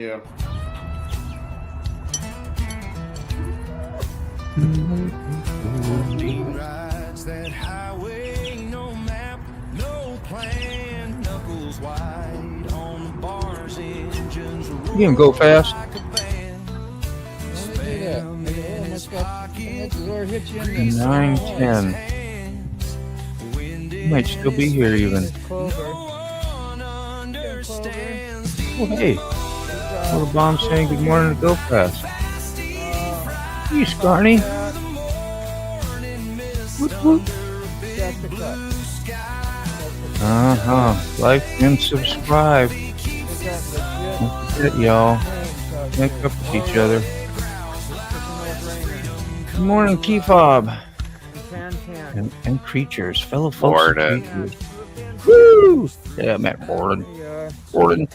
Yeah. Rides that highway, no map, no plan, knuckles wide on the bars, engines You can go fast. like a band. Spam in his pocket, 9:10. hands. Wind You might still be here even. no one understands the Oh, hey. Little bomb saying good morning to Go Fast. You Scarny. Whoop, whoop. Like and subscribe. Don't forget, y'all. Make up with each other. Good morning, Keyfob. And creatures, fellow folks. And creatures. Woo! Yeah, Matt Borden. Borden.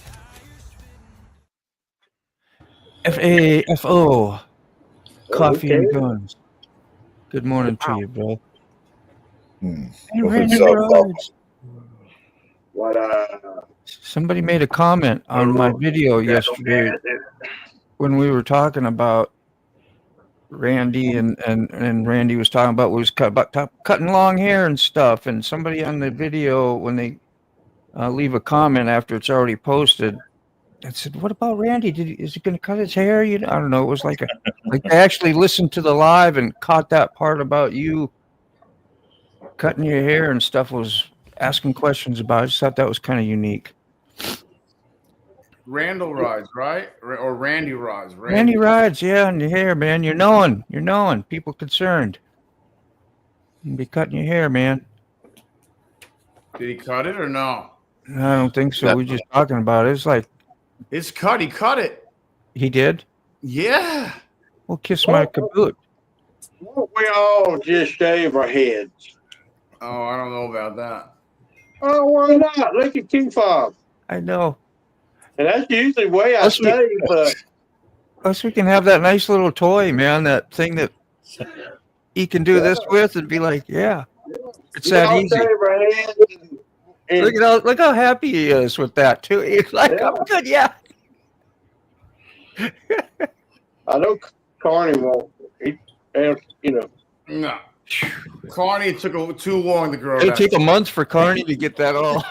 FAFO. Coffee and guns. Good morning to you, bro. And Randy Rhodes. Somebody made a comment on my video yesterday when we were talking about Randy and Randy was talking about cutting long hair and stuff. And somebody on the video, when they leave a comment after it's already posted, I said, "What about Randy? Is he going to cut his hair?" I don't know. It was like I actually listened to the live and caught that part about you cutting your hair and stuff. Was asking questions about it. I just thought that was kind of unique. Randall rides, right? Or Randy rides. Randy rides, yeah, on your hair, man. You're knowing. People concerned. You be cutting your hair, man. Did he cut it or no? I don't think so. We're just talking about it. It's like It's cut. He cut it. he did. Yeah. Well, kiss my caboot. We all just shave our heads. Oh, I don't know about that. Oh, why not? Look at Cawfee. I know. And that's usually the way I Plus we- shave, but Plus, we can have that nice little toy, man. That thing that he can do this with, and be like, "Yeah, it's we that all easy." shave our heads. And Look how happy he is with that too. He's like, Yeah. "I'm good, yeah." I know Carney won't. No. Carney took too long to grow It'll that. take a month for Carney to get that all.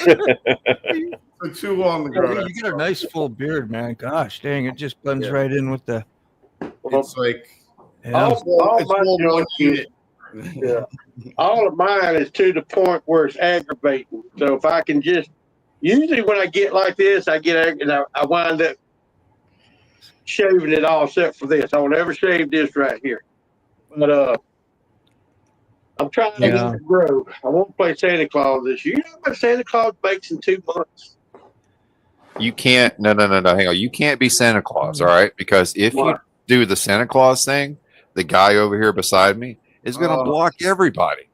Took too long to grow that. You get a nice full beard, man. Gosh dang, it just blends right in with the. It's like Yeah. all it's my all one junk is, unit. yeah, all of mine is to the point where it's aggravating. So if I can just, usually when I get like this, I wind up shaving it all except for this. I will never shave this right here. But I'm trying to get it to grow. I won't play Santa Claus this year. You know what Santa Claus bakes in 2 months? You can't. No. Hang on. You can't be Santa Claus, all right? Because if you do the Santa Claus thing, the guy over here beside me is going to block everybody.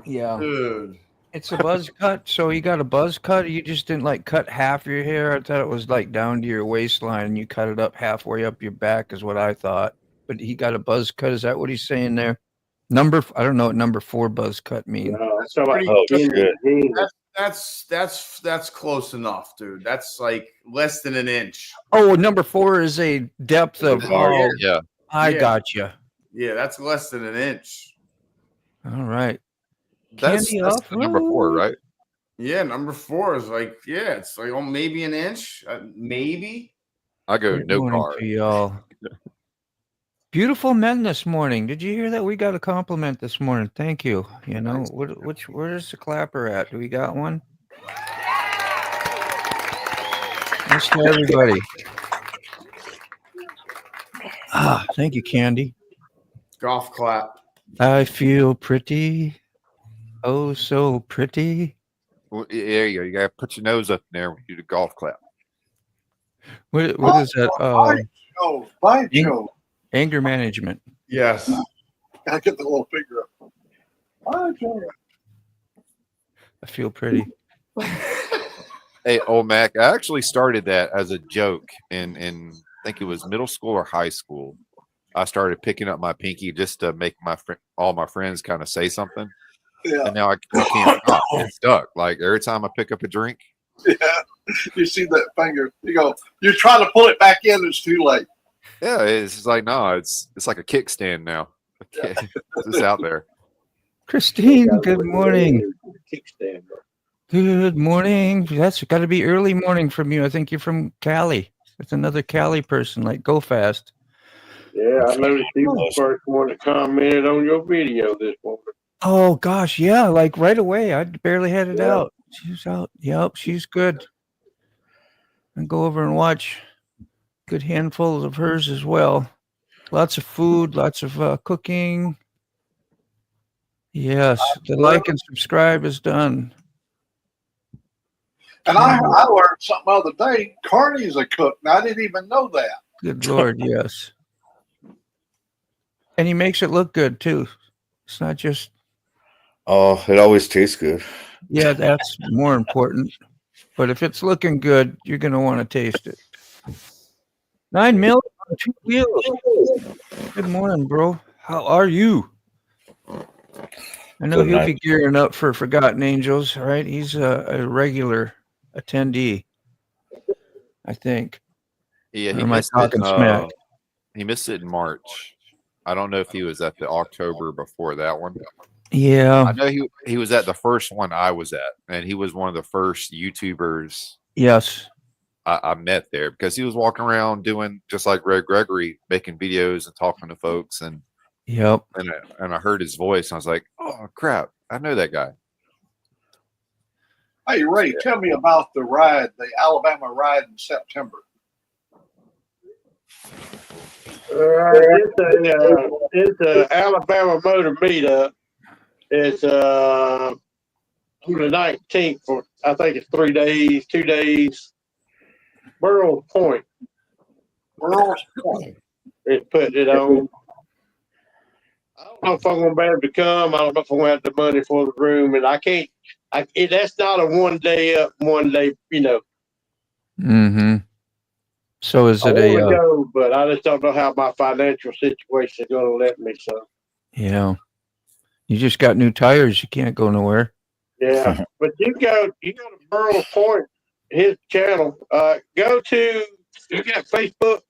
Yeah. Dude. It's a buzz cut. So you got a buzz cut. You just didn't like cut half your hair. I thought it was like down to your waistline, and you cut it up halfway up your back, is what I thought. But he got a buzz cut. Is that what he's saying there? I don't know what number 4 buzz cut means. No, that's about That's close enough, dude. That's like less than an inch. Oh, number 4 is a depth of. Oh, Yeah. I Yeah. got you. Yeah, that's less than an inch. All right. That's Candy the number 4, right? Yeah, number 4 is like, yeah, it's like maybe an inch, maybe. I go Good no morning car. to y'all. Beautiful men this morning. Did you hear that? We got a compliment this morning. Thank you. You know, where's the clapper at? Do we got one? Thanks to everybody. Thank you, Candy. Golf clap. I feel pretty. Oh, so pretty. Well, there you go. You got to put your nose up in there when you do the golf clap. What is that? Anger management. Yes. I get the little finger up. I feel pretty. Hey, old Mac, I actually started that as a joke in I think it was middle school or high school. I started picking up my pinky just to make all my friends kind of say something. Yeah. And now I can't stop. It's stuck. Like every time I pick up a drink, Yeah. You see that finger? You go. You're trying to pull it back in. It's too late. Yeah, it's just like no, it's like a kickstand now. Okay, it's just out there. Christine, good morning. Kickstand. Good morning. That's got to be early morning from you. I think you're from Cali. It's another Cali person, like Go Fast. Yeah, I noticed you was the first one that commented on your video this morning. Oh gosh, yeah, like right away. I barely had it Yeah. out. She's out. Yep, she's good. And go over and watch good handfuls of hers as well. Lots of food, lots of cooking. Yes, the like and subscribe is done. And I learned something the other day. Carney's a cook, and I didn't even know that. Good Lord, yes. And he makes it look good too. It's not just, Oh, it always tastes good. yeah, that's more important. But if it's looking good, you're going to want to taste it. 9 million on 2 wheels. Good morning, bro. How are you? I know Good he'll night. be gearing up for Forgotten Angels, right? He's a regular attendee, I think. Yeah, Or he am I missed talking it. smack? He missed it in March. I don't know if he was at the October before that one. Yeah. I know he was at the first one I was at, and he was one of the first YouTubers Yes. I met there because he was walking around doing just like Red Gregory, making videos and talking to folks, and Yep. and I heard his voice, and I was like, oh crap, I know that guy. Hey, Ray, tell me about the ride, the Alabama ride in September. It's a Alabama Motor Meetup. It's on the 19th for, I think it's 3 days, 2 days. Burrows Point Burroughs Point. is putting it on. I don't know if I'm going to be able to come. I don't know if I'm going to have the money for the room, and I can't. That's not a 1 day up, 1 day. Mm-hmm. So is I it want to a? go, but I just don't know how my financial situation is going to let me. So Yeah. You just got new tires. You can't go nowhere. yeah, but you go to Burrows Point, his channel. Go to, you got Facebook.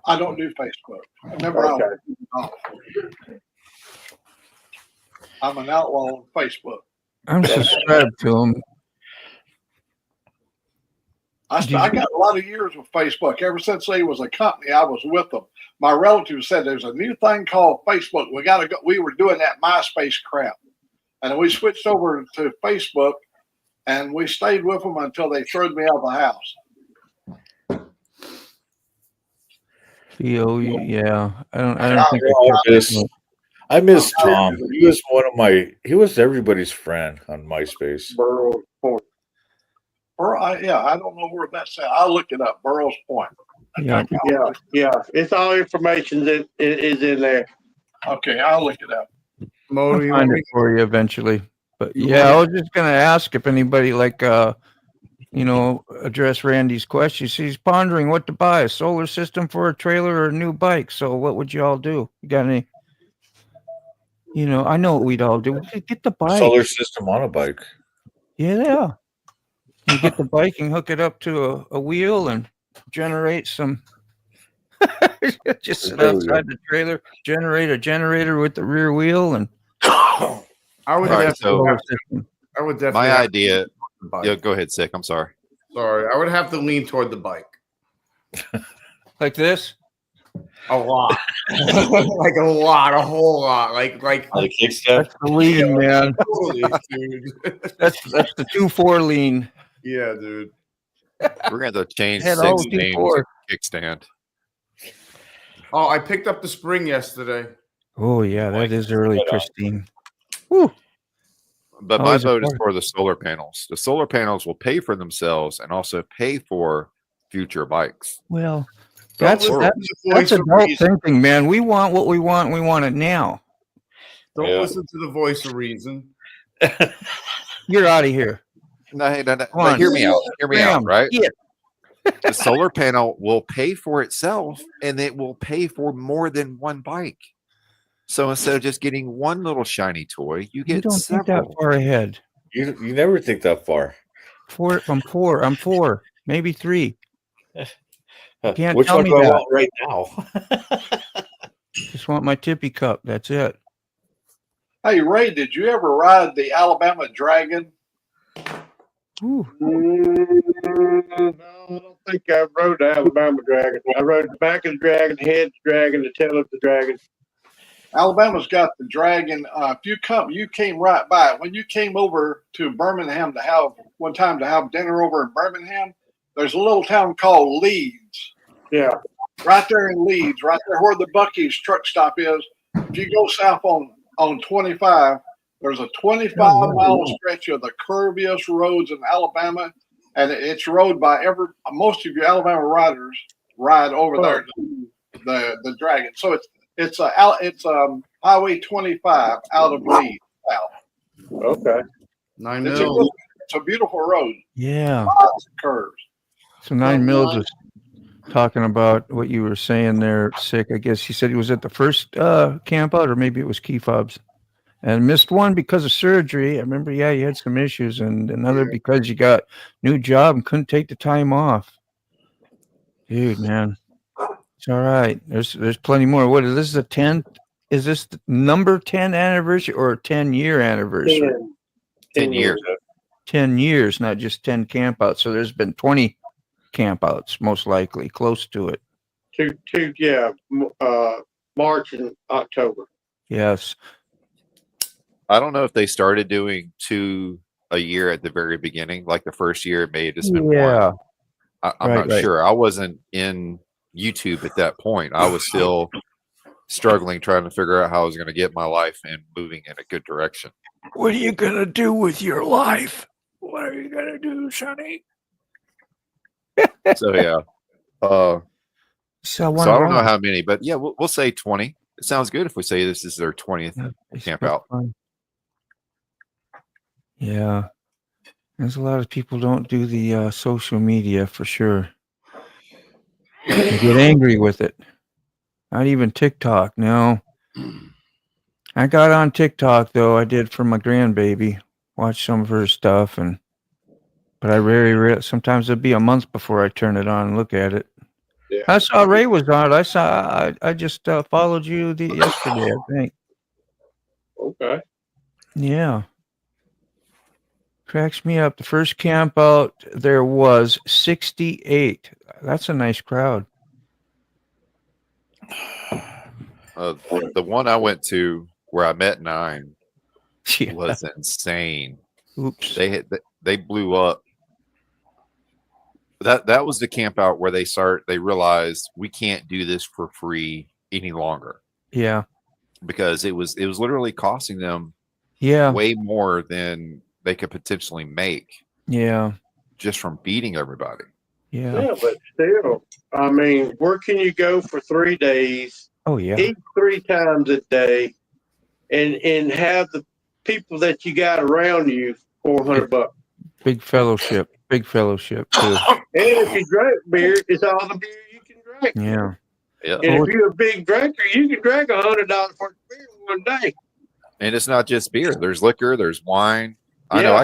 I don't do Facebook. Remember, I'm an outlaw on Facebook. I'm subscribed to him. I got a lot of years with Facebook. Ever since they was a company, I was with them. My relatives said there's a new thing called Facebook. We got to go. We were doing that MySpace crap, and we switched over to Facebook, and we stayed with them until they threw me out of the house. Yeah. I don't think I miss Tom. He was everybody's friend on MySpace. Burrows Point. I don't know where that's at. I'll look it up. Burroughs Point. Yeah. Yeah. It's all information that is in there. Okay, I'll look it up. Mo, I'll find it for you eventually. But yeah, I was just gonna ask if anybody address Randy's question. He's pondering what to buy: a solar system for a trailer or a new bike. So what would you all do? You got any? I know what we'd all do. We'd get the bike. Solar system on a bike. Yeah. You get the bike and hook it up to a wheel and generate some. Just sit outside the trailer, generate a generator with the rear wheel, and I would definitely. My have idea. bike. Yeah, go ahead, Sick. I'm sorry. Sorry, I would have to lean toward the bike like this. a lot, like a lot, a whole lot, like On a kickstand. That's the lean, man. totally, dude. That's the 2-4 lean. Yeah, dude. We're going to have to change Had Sick's all name before. to kickstand. Oh, I picked up the spring yesterday. Oh yeah, that is early, Christine. Woo. But my Always a vote is part. for the solar panels. The solar panels will pay for themselves and also pay for future bikes. Well, Don't that's listen that's, to the voice that's of adult reason. thinking, man. We want what we want. And we want it now. Don't Yeah. listen to the voice of reason. You're out of here. No, Come but on. hear me out. Hear me out, Bam. right? Yeah. The solar panel will pay for itself and it will pay for more than one bike. So instead of just getting one little shiny toy, you You get don't think that several. far ahead. You never think that far. I'm four. I'm four, maybe three. Can't Which tell one me do I that. want right now? Just want my tippy cup. That's it. Hey, Ray, did you ever ride the Alabama Dragon? Ooh. No, I don't think I rode the Alabama Dragon. I rode the back of the dragon, the head of the dragon, the tail of the dragon. Alabama's got the Dragon. You came right by it. When you came over to Birmingham to have dinner over in Birmingham, there's a little town called Leeds. Yeah. Right there in Leeds, right there where the Buc-ee's truck stop is. If you go south on 25, there's a 25-mile stretch of the curviest roads in Alabama, and it's rode by most of your Alabama riders ride over there the Dragon. So it's Highway 25 out of Leeds south. Okay. 9 It's mil. a beautiful road. Yeah. Lots of curves. So 9 Mills was talking about what you were saying there, Sick. I guess he said he was at the first camp out, or maybe it was Key Fobs, and missed one because of surgery. I remember, you had some issues, and another because you got new job and couldn't take the time off. Dude, man, it's all right. There's plenty more. What is this? The 10th? Is this the number 10 anniversary or 10-year anniversary? 10 years. 10 years, not just 10 campouts. So there's been 20 campouts, most likely, close to it. March and October. Yes. I don't know if they started doing 2 a year at the very beginning, like the first year it may have just been one. I'm not sure. I wasn't in YouTube at that point. I was still struggling, trying to figure out how I was going to get my life and moving in a good direction. What are you going to do with your life? What are you going to do, Sonny? So, yeah. So I don't know how many, but yeah, we'll say 20. It sounds good if we say this is their 20th camp out. Yeah. There's a lot of people don't do the social media for sure. They get angry with it. Not even TikTok. No. I got on TikTok though. I did for my grandbaby. Watch some of her stuff, but I rarely. Sometimes it'd be a month before I turn it on and look at it. Yeah. I saw Ray was on it. I just followed you yesterday, I think. Okay. Yeah. Cracks me up. The first camp out there was 68. That's a nice crowd. The one I went to where I met 9 was insane. Oops. They blew up. That was the camp out where they realized we can't do this for free any longer. Yeah. Because it was literally costing them way more than they could potentially make. Yeah. Just from beating everybody. Yeah. Yeah, but still, I mean, where can you go for 3 days? Oh yeah. Eat 3 times a day, and have the people that you got around you $400. Big fellowship too. And if you drink beer, it's all the beer you can drink. Yeah. Yeah. And if you're a big drinker, you can drink $100 worth of beer one day. And it's not just beer. There's liquor. There's wine. I know.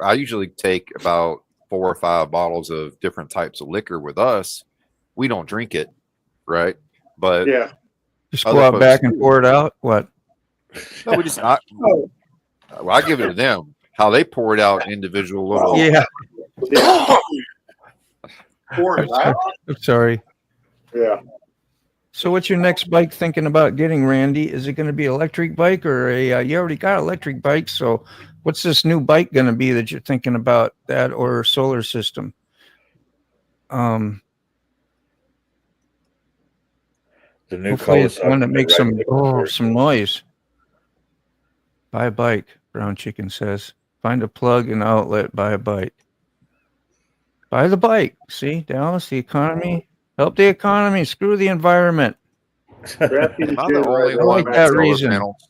I usually take about 4 or 5 bottles of different types of liquor with us. We don't drink it, right? But just go out back and pour it out. What? No, we just. I give it to them. How they pour it out individual little. Yeah. Pour it out. I'm sorry. Yeah. So what's your next bike thinking about getting, Randy? Is it going to be electric bike or you already got electric bike? So what's this new bike going to be that you're thinking about, that or solar system? The new hopefully it's one that makes some noise. Buy a bike, Brown Chicken says. Find a plug and outlet, buy a bike. Buy the bike. See, Dallas, the economy. Help the economy. Screw the environment. Not the only I one like that solar reason. panels.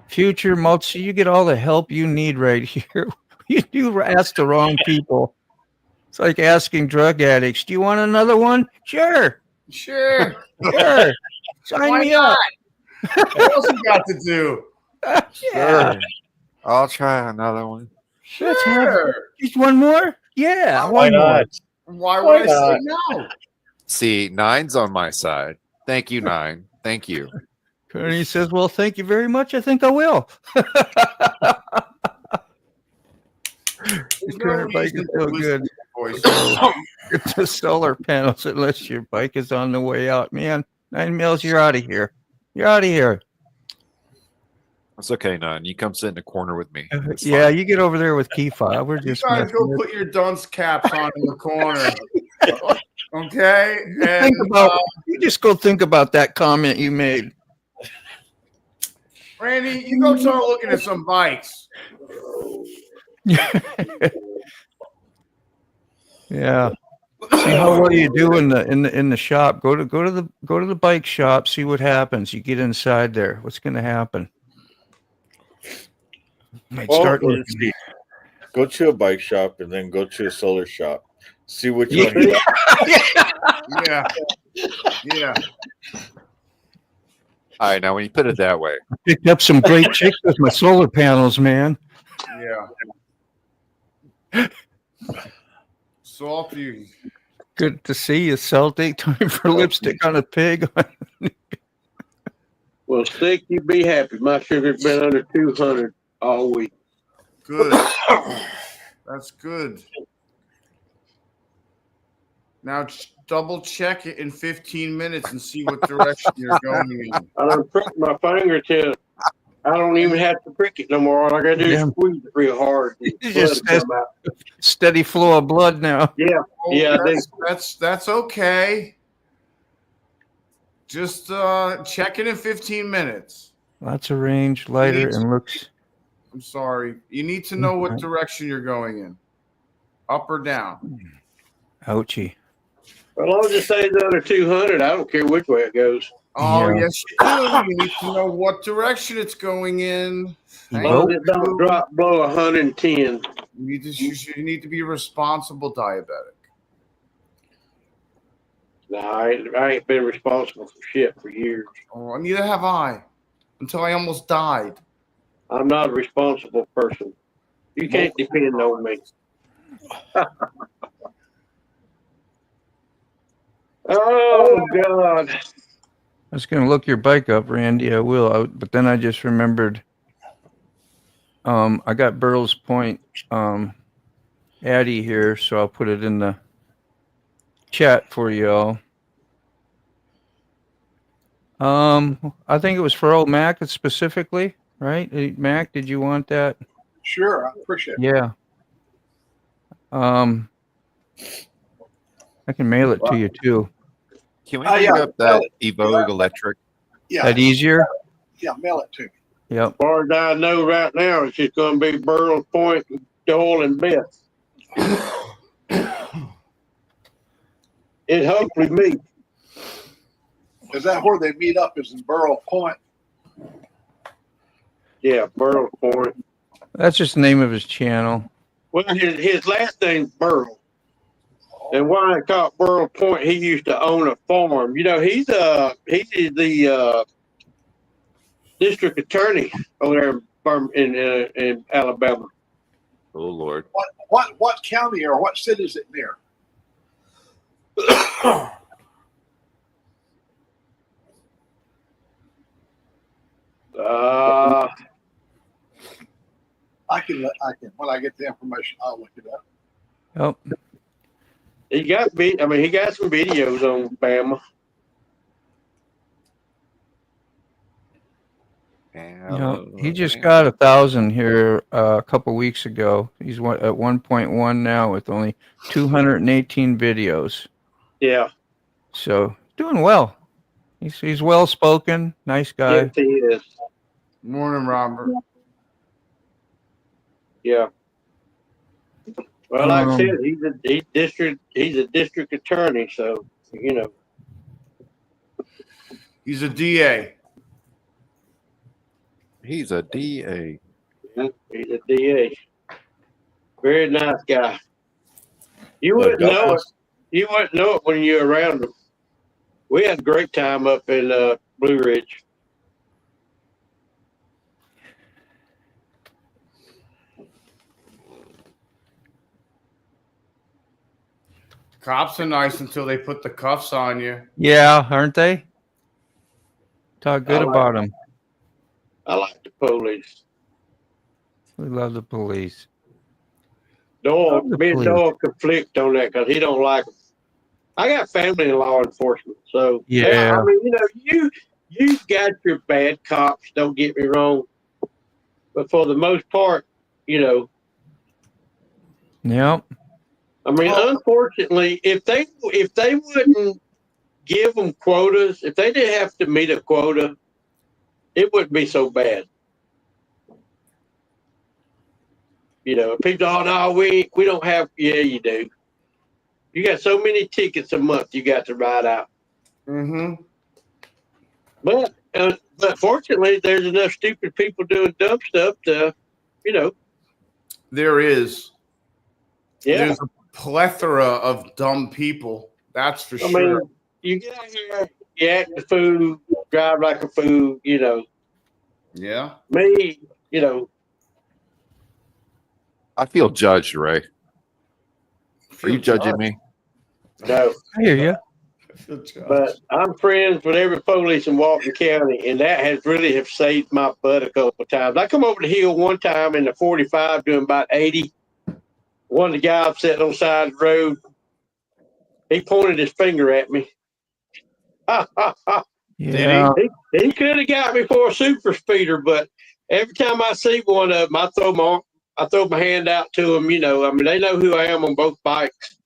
Future multi, you get all the help you need right here. You do ask the wrong people. It's like asking drug addicts, do you want another one? Sure. Sure. Sure. Sign me up. What else you got to do? Yeah. I'll try another one. Sure. Just one more? Yeah, Why one more. not? Why Why would I say not? no? See, Nine's on my side. Thank you, Nine. Thank you. Carney says, "Well, thank you very much. I think I will." There's The no current bike is reason so to good. listen to voice. Get the solar panels unless your bike is on the way out. Man, 9 mils, you're out of here. You're out of here. It's okay, Nine. You come sit in the corner with me. It's Yeah, fine. you get over there with key file. We're You just gotta messing go with. put your dunce caps on in the corner. Okay? You And think about. You just go think about that comment you made. Randy, you go start looking at some bikes. Yeah. See how well you do in the shop. Go to the bike shop. See what happens. You get inside there. What's going to happen? Might Well, start Go looking. to, go to a bike shop and then go to a solar shop. See which Yeah. one you like. Yeah. Yeah. All right, now when you put it that way, Picked up some great chicks with my solar panels, man. Yeah. Salty. Good to see you, Celtic. Time for lipstick on a pig. well, Stick, you be happy. My sugar's been under 200 all week. Good. That's good. Now double check it in 15 minutes and see what direction you're going in. I done pricked my finger till I don't even have to prick it no more. All I gotta do is Yeah. squeeze it real hard. And You blood just will come out. steady flow of blood now. Yeah, Oh, yeah, I do. that's okay. Just check it in 15 minutes. Lots of range, lighter, Needs- and looks. I'm sorry. You need to know what direction you're going in. Up or down. Ouchie. As long as it stays under 200, I don't care which way it goes. Oh, Yeah. yes, you do. You need to know what direction it's going in. As long as it don't drop below 110. You need to be a responsible diabetic. No, I ain't been responsible for shit for years. Oh, neither have I. Until I almost died. I'm not a responsible person. You can't depend on me. Oh, God. I was going to look your bike up, Randy. I will. But then I just remembered I got Burl's Point Addy here, so I'll put it in the chat for y'all. I think it was for old Mac specifically, right? Mac, did you want that? Sure, I appreciate it. Yeah. I can mail it to you too. can we bring yeah. up that Evoque electric? Yeah, That easier? yeah, mail it to me. Yep. As far as I know right now, it's just going to be Burl Point, Joel, and Beth. It hopefully me. Is that where they meet up? Is in Burl Point? Yeah, Burl Point. That's just the name of his channel. Well, his last name's Burl. And why I call it Burl Point, he used to own a farm. You know, he's the district attorney over there in Alabama. Oh Lord. What county or what city is it near? I can when I get the information, I'll look it up. Oh, He got some videos on Bama. yeah. He just got 1,000 here a couple weeks ago. He's at 1.1 now with only 218 videos. Yeah, So doing well. He's well spoken, nice guy. yes, he is. Morning, Robert. Yeah. Well, like I Um, said, he's a district attorney, so you know. He's a DA. He's a DA. He's a DA. Very nice guy. You wouldn't know it. You wouldn't know it when you're around him. We had a great time up in Blue Ridge. Cops are nice until they put the cuffs on you. Yeah, aren't they? Talk good I like- about them. I like the police. We love the police. Noah, Love the me and police. Noah conflict on that because he don't like them. I got family in law enforcement, so Yeah. I mean, you got your bad cops. Don't get me wrong, but for the most part, Yep. I mean, unfortunately, if they wouldn't give them quotas, if they didn't have to meet a quota, it wouldn't be so bad. People, oh no, we don't have. Yeah, you do. You got so many tickets a month you got to ride out. Mm-hmm. But fortunately, there's enough stupid people doing dumb stuff to, There is. yeah. There's a plethora of dumb people. That's for I sure. mean, you get out here, you act a fool, drive like a fool, Yeah. Me, I feel judged, Ray. Are you judging me? no. I hear you. But I'm friends with every police in Walton County, and that has really have saved my butt a couple of times. I come over the hill one time in the 45 doing about 80. One of the guys sitting on the side of the road, he pointed his finger at me. Yeah. He could have got me for a super speeder, but every time I see one of them, I throw my hand out to them. I mean, they know who I am on both bikes.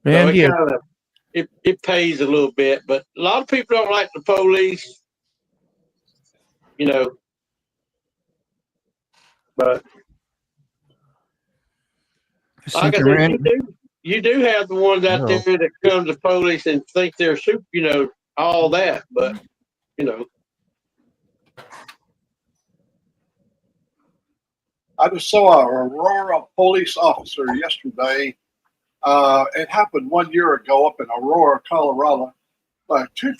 Randy, So it pays a little bit, but a lot of people don't like the police. But like I said, you do have the ones out there that come to police and think they're super, all that, but I just saw a Aurora police officer yesterday. It happened 1 year ago up in Aurora, Colorado. Two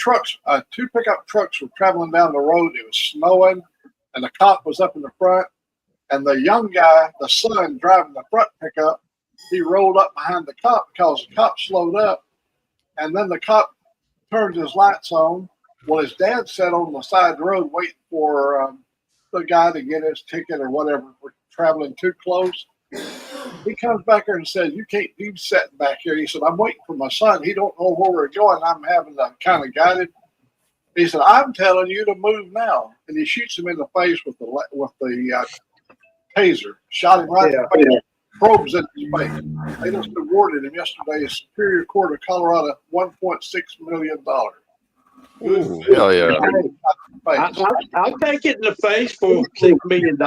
pickup trucks were traveling down the road. It was snowing, and the cop was up in the front. And the young guy, the son driving the front pickup, he rolled up behind the cop because the cop slowed up. And then the cop turned his lights on. Well, his dad sat on the side of the road waiting for the guy to get his ticket or whatever for traveling too close. He comes back here and says, "You can't be sitting back here." He said, "I'm waiting for my son. He don't know where we're going. I'm having to kind of guide him." He said, "I'm telling you to move now." And he shoots him in the face with the taser. Shot him right in the face. Probes in his face. They just awarded him yesterday a Superior Court of Colorado $1.6 million. Ooh, hell yeah. I'll take it in the face for $6 million.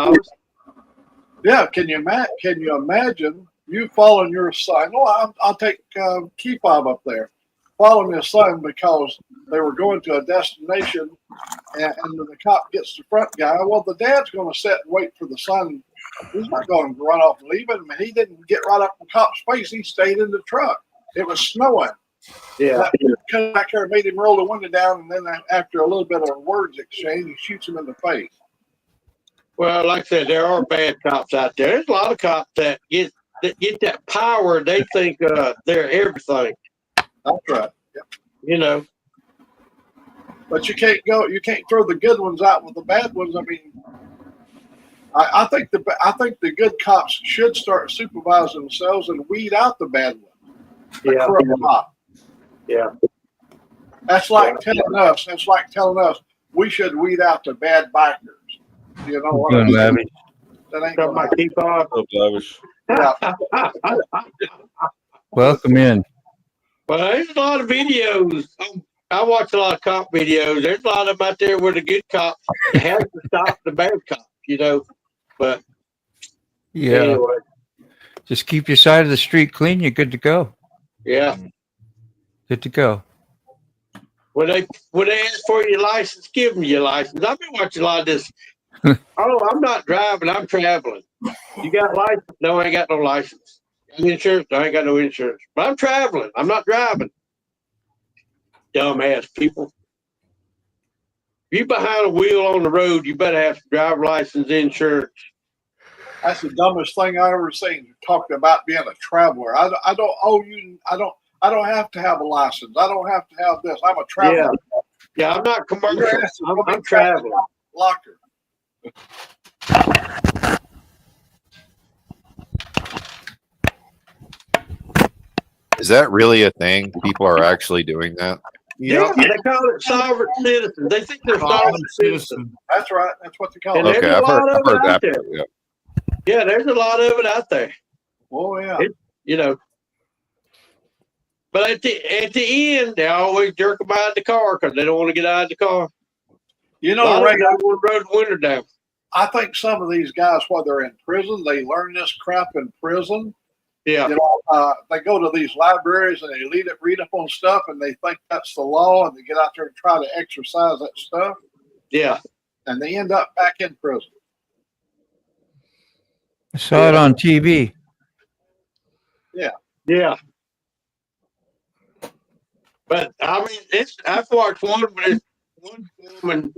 Yeah, can you imagine you following your son? Well, I'll take Keyfob up there, following his son because they were going to a destination, and the cop gets the front guy. Well, the dad's going to sit and wait for the son. He's not going to run off and leave him. And he didn't get right up in the cop's face. He stayed in the truck. It was snowing. Yeah. Come back here and made him roll the window down, and then after a little bit of words exchange, he shoots him in the face. Well, like I said, there are bad cops out there. There's a lot of cops that get that power. They think they're everything. That's right. Yep. But you can't throw the good ones out with the bad ones. I mean, I think the good cops should start supervising themselves and weed out the bad ones. Yeah. That's like telling us we should weed out the bad bikers. You know what I mean? That ain't gonna keep on. Welcome in. Well, there's a lot of videos. I watch a lot of cop videos. There's a lot of them out there where the good cops have to stop the bad cops, But yeah, anyway. Just keep your side of the street clean. You're good to go. Yeah. Good to go. When they ask for your license, give them your license. I've been watching a lot of this. Oh, I'm not driving. I'm traveling. You got a license? No, I ain't got no license. Got insurance? No, I ain't got no insurance. But I'm traveling. I'm not driving. Dumbass people. If you behind a wheel on the road, you better have driver license, insurance. That's the dumbest thing I ever seen. Talking about being a traveler. I don't owe you. I don't have to have a license. I don't have to have this. I'm a traveler. Yeah, I'm not You're commercial. asking I'm, for me I'm traveling. Locker. Is that really a thing? People are actually doing that? Yeah, they call it sovereign citizens. They think they're sovereign citizens. That's right. That's what they call And it. there's Okay, a lot I've of it heard out that. there. Yeah. Yeah, there's a lot of it out there. Oh yeah. You know. But at the end, they always jerk them out of the car because they don't want to get out of the car. You A lot know, of Ray, them don't want to run the winter down. I think some of these guys, while they're in prison, they learn this crap in prison. Yeah. You know, they go to these libraries and they read up on stuff, and they think that's the law, and they get out there and try to exercise that stuff, Yeah. and they end up back in prison. I saw it on TV. Yeah. But I mean, I've watched one where one woman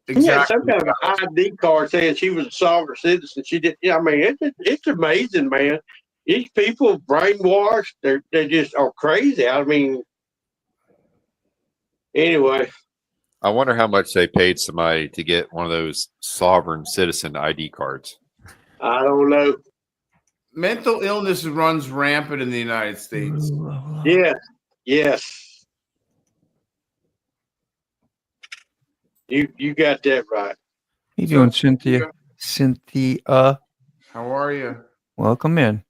she had some kind of an ID card saying she was a sovereign citizen. She did. Yeah, I mean, it's amazing, man. These people brainwashed. They just are crazy. I mean, anyway. I wonder how much they paid somebody to get one of those sovereign citizen ID cards. I don't know. Mental illness runs rampant in the United States. Yes. You got that right. How you doing, Cynthia? Cynthia, How are you? welcome in.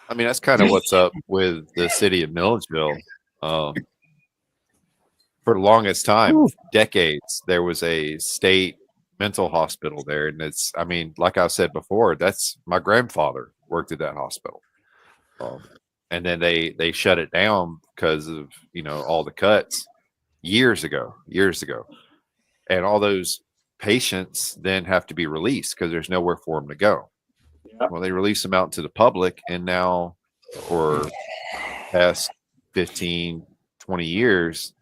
I mean, that's kind of what's up with the city of Milledgeville. For the longest time, Ooh. decades, there was a state mental hospital there. And it's, I mean, like I said before, that's my grandfather worked at that hospital. And then they shut it down because of, you know, all the cuts years ago. And all those patients then have to be released because there's nowhere for them to go. Yeah. Well, they release them out to the public, and now for past 15, 20 years,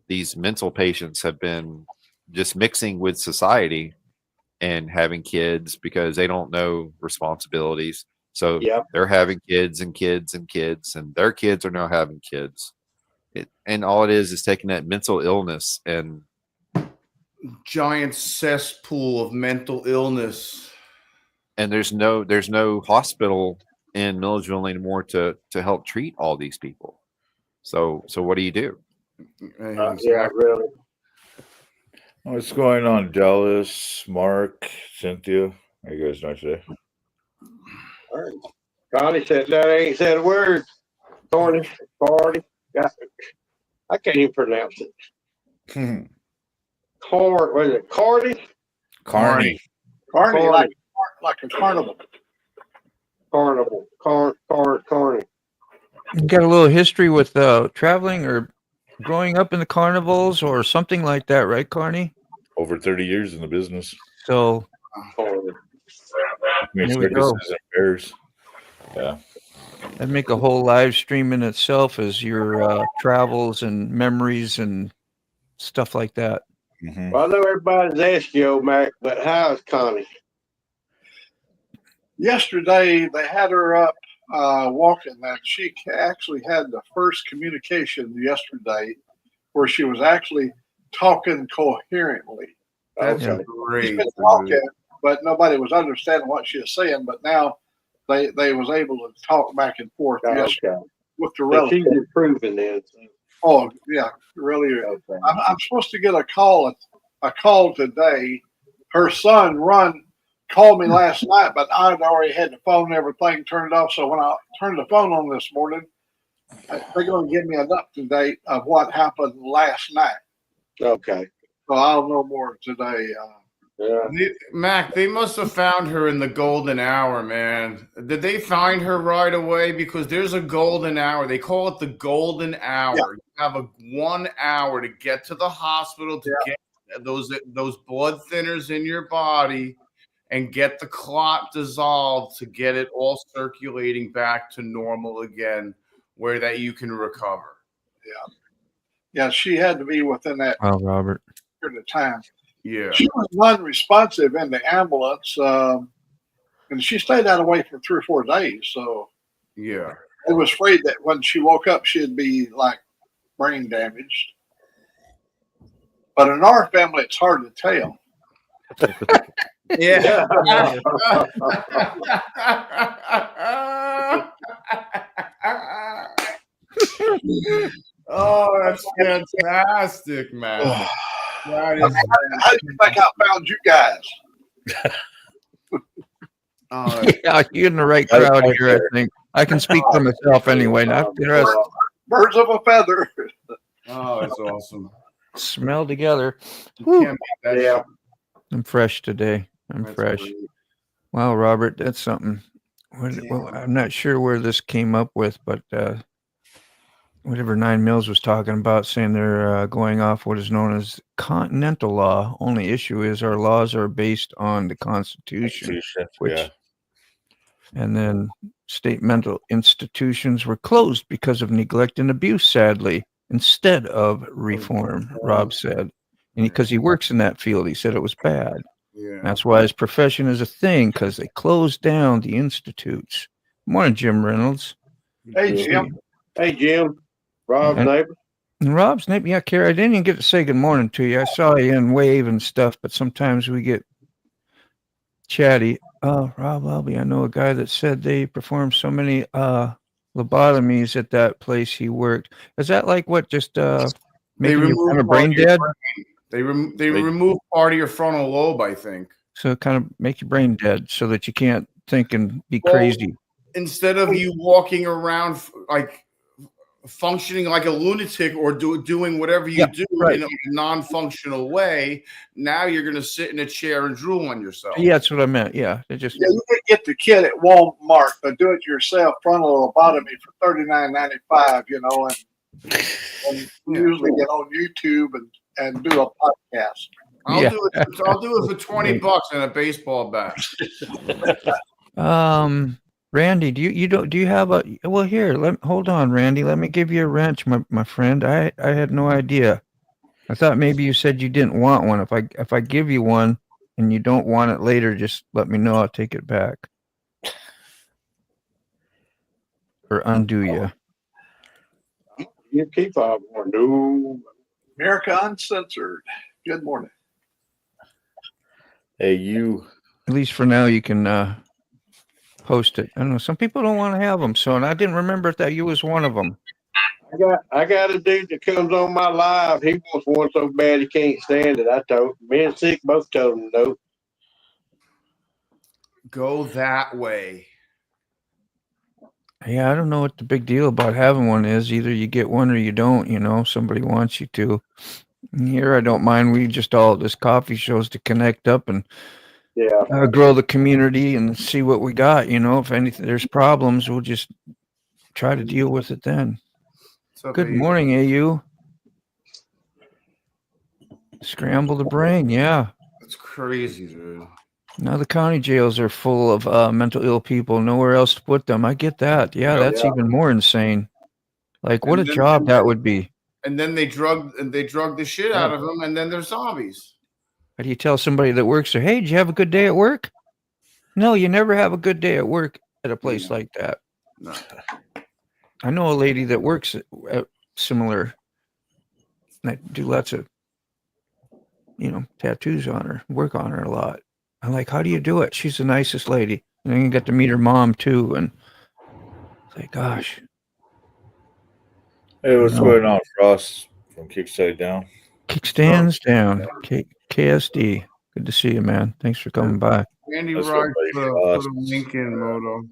these mental patients have been just mixing with society and having kids because they don't know responsibilities. So they're having kids and kids and kids, and their kids are now having kids. And all it is taking that mental illness and giant cesspool of mental illness. And there's no hospital in Milledgeville anymore to help treat all these people. So what do you do? Yeah, really. What's going on, Dallas, Mark, Cynthia? How you guys doing today? All right. Connie said that ain't said a word. Carney, I can't even pronounce it. Was it Carney? Carney. Carney, like a carnival. Carney. You got a little history with traveling or growing up in the carnivals or something like that, right, Carney? Over 30 years in the business. So Here we go. And bears. Yeah. That'd make a whole live stream in itself as your travels and memories and stuff like that. Mm-hmm. Well, I know everybody's asked you, old Mac, but how's Connie? Yesterday, they had her up walking. That she actually had the first communication yesterday where she was actually talking coherently. That's Okay. great. She's been talking, but nobody was understanding what she was saying. But now they was able to talk back and forth Okay. with the So relative. she's improving then. Oh yeah, really. Okay. I'm supposed to get a call today. Her son called me last night, but I'd already had the phone and everything turned off. So when I turned the phone on this morning, they're going to give me an up-to-date of what happened last night. Okay. So I'll know more today. Yeah. Mac, they must have found her in the golden hour, man. Did they find her right away? Because there's a golden hour. They call it the golden hour. Yeah. You have a 1 hour to get to the hospital to get those blood thinners in your body and get the clot dissolved to get it all circulating back to normal again, where that you can recover. Yeah, she had to be within that Oh, Robert. period of time. Yeah. She was unresponsive in the ambulance. And she stayed that way for 3 or 4 days. So Yeah. I was afraid that when she woke up, she'd be like brain damaged. But in our family, it's hard to tell. Yeah. Oh, that's fantastic, man. That is. How do you think I found you guys? Oh, Yeah, you're in the right crowd here, I think. I can speak for myself anyway, not the rest. Birds of a feather. oh, that's awesome. Smell together. You Whew. can't beat that Yeah. shit. I'm fresh today. I'm That's fresh. great. Wow, Robert, that's something. Well, Damn. I'm not sure where this came up with, but whatever Nine Mills was talking about, saying they're going off what is known as continental law. Only issue is our laws are based on the Constitution, which, Yeah. and then state mental institutions were closed because of neglect and abuse, sadly, instead of reform, Rob said. And because he works in that field, he said it was bad. Yeah. That's why his profession is a thing, because they closed down the institutes. Morning, Jim Reynolds. Hey, Jim. Hey, Jim. Rob's And- neighbor. And Rob's name, yeah, Carrie, I didn't even get to say good morning to you. I saw you in wave and stuff, but sometimes we get chatty. Oh, Rob Albee, I know a guy that said they performed so many lobotomies at that place he worked. Is that like what, just making you kind of brain dead? They remove part of your frontal lobe, I think. So kind of make your brain dead so that you can't think and be Well, crazy. Instead of you walking around like functioning like a lunatic or doing whatever you do in a non-functional way, now you're going to sit in a chair and drool on yourself. Yeah, that's what I meant. Yeah, they just Yeah, you can get the kit at Walmart, the do-it-yourself frontal lobotomy for $39.95. You know, and usually get on YouTube and do a podcast. I'll do it for $20 and a baseball bat. Randy, do you have a, well, here, hold on, Randy, let me give you a wrench, my friend. I had no idea. I thought maybe you said you didn't want one. If I give you one and you don't want it later, just let me know. I'll take it back. Or undo you. You keep on more. No. America Uncensored. Good morning. Hey, you. At least for now, you can post it. I don't know. Some people don't want to have them, so, and I didn't remember that you was one of them. I got a dude that comes on my live. He wants one so bad he can't stand it. I told me and Sick both told him no. Go that way. Yeah, I don't know what the big deal about having one is. Either you get one or you don't, you know, somebody wants you to. Here, I don't mind. We just all this coffee shows to connect up and grow the community and see what we got. You know, if anything, there's problems, we'll just try to deal with it then. Good morning, AU. Scramble the brain, yeah. That's crazy, dude. Now the county jails are full of mental ill people. Nowhere else to put them. I get that. Yeah, that's even more insane. Like, what a job that would be. And then they drug the shit out of them, and then they're zombies. How do you tell somebody that works there, hey, did you have a good day at work? No, you never have a good day at work at a place like that. No. I know a lady that works at similar, and I do lots of, you know, tattoos on her, work on her a lot. I'm like, how do you do it? She's the nicest lady. And then you got to meet her mom too. And it's like, gosh. Hey, what's going on, Frost from Kickstand Down? Kickstands down. KSD. Good to see you, man. Thanks for coming by. Randy Ride put a link in, Moto.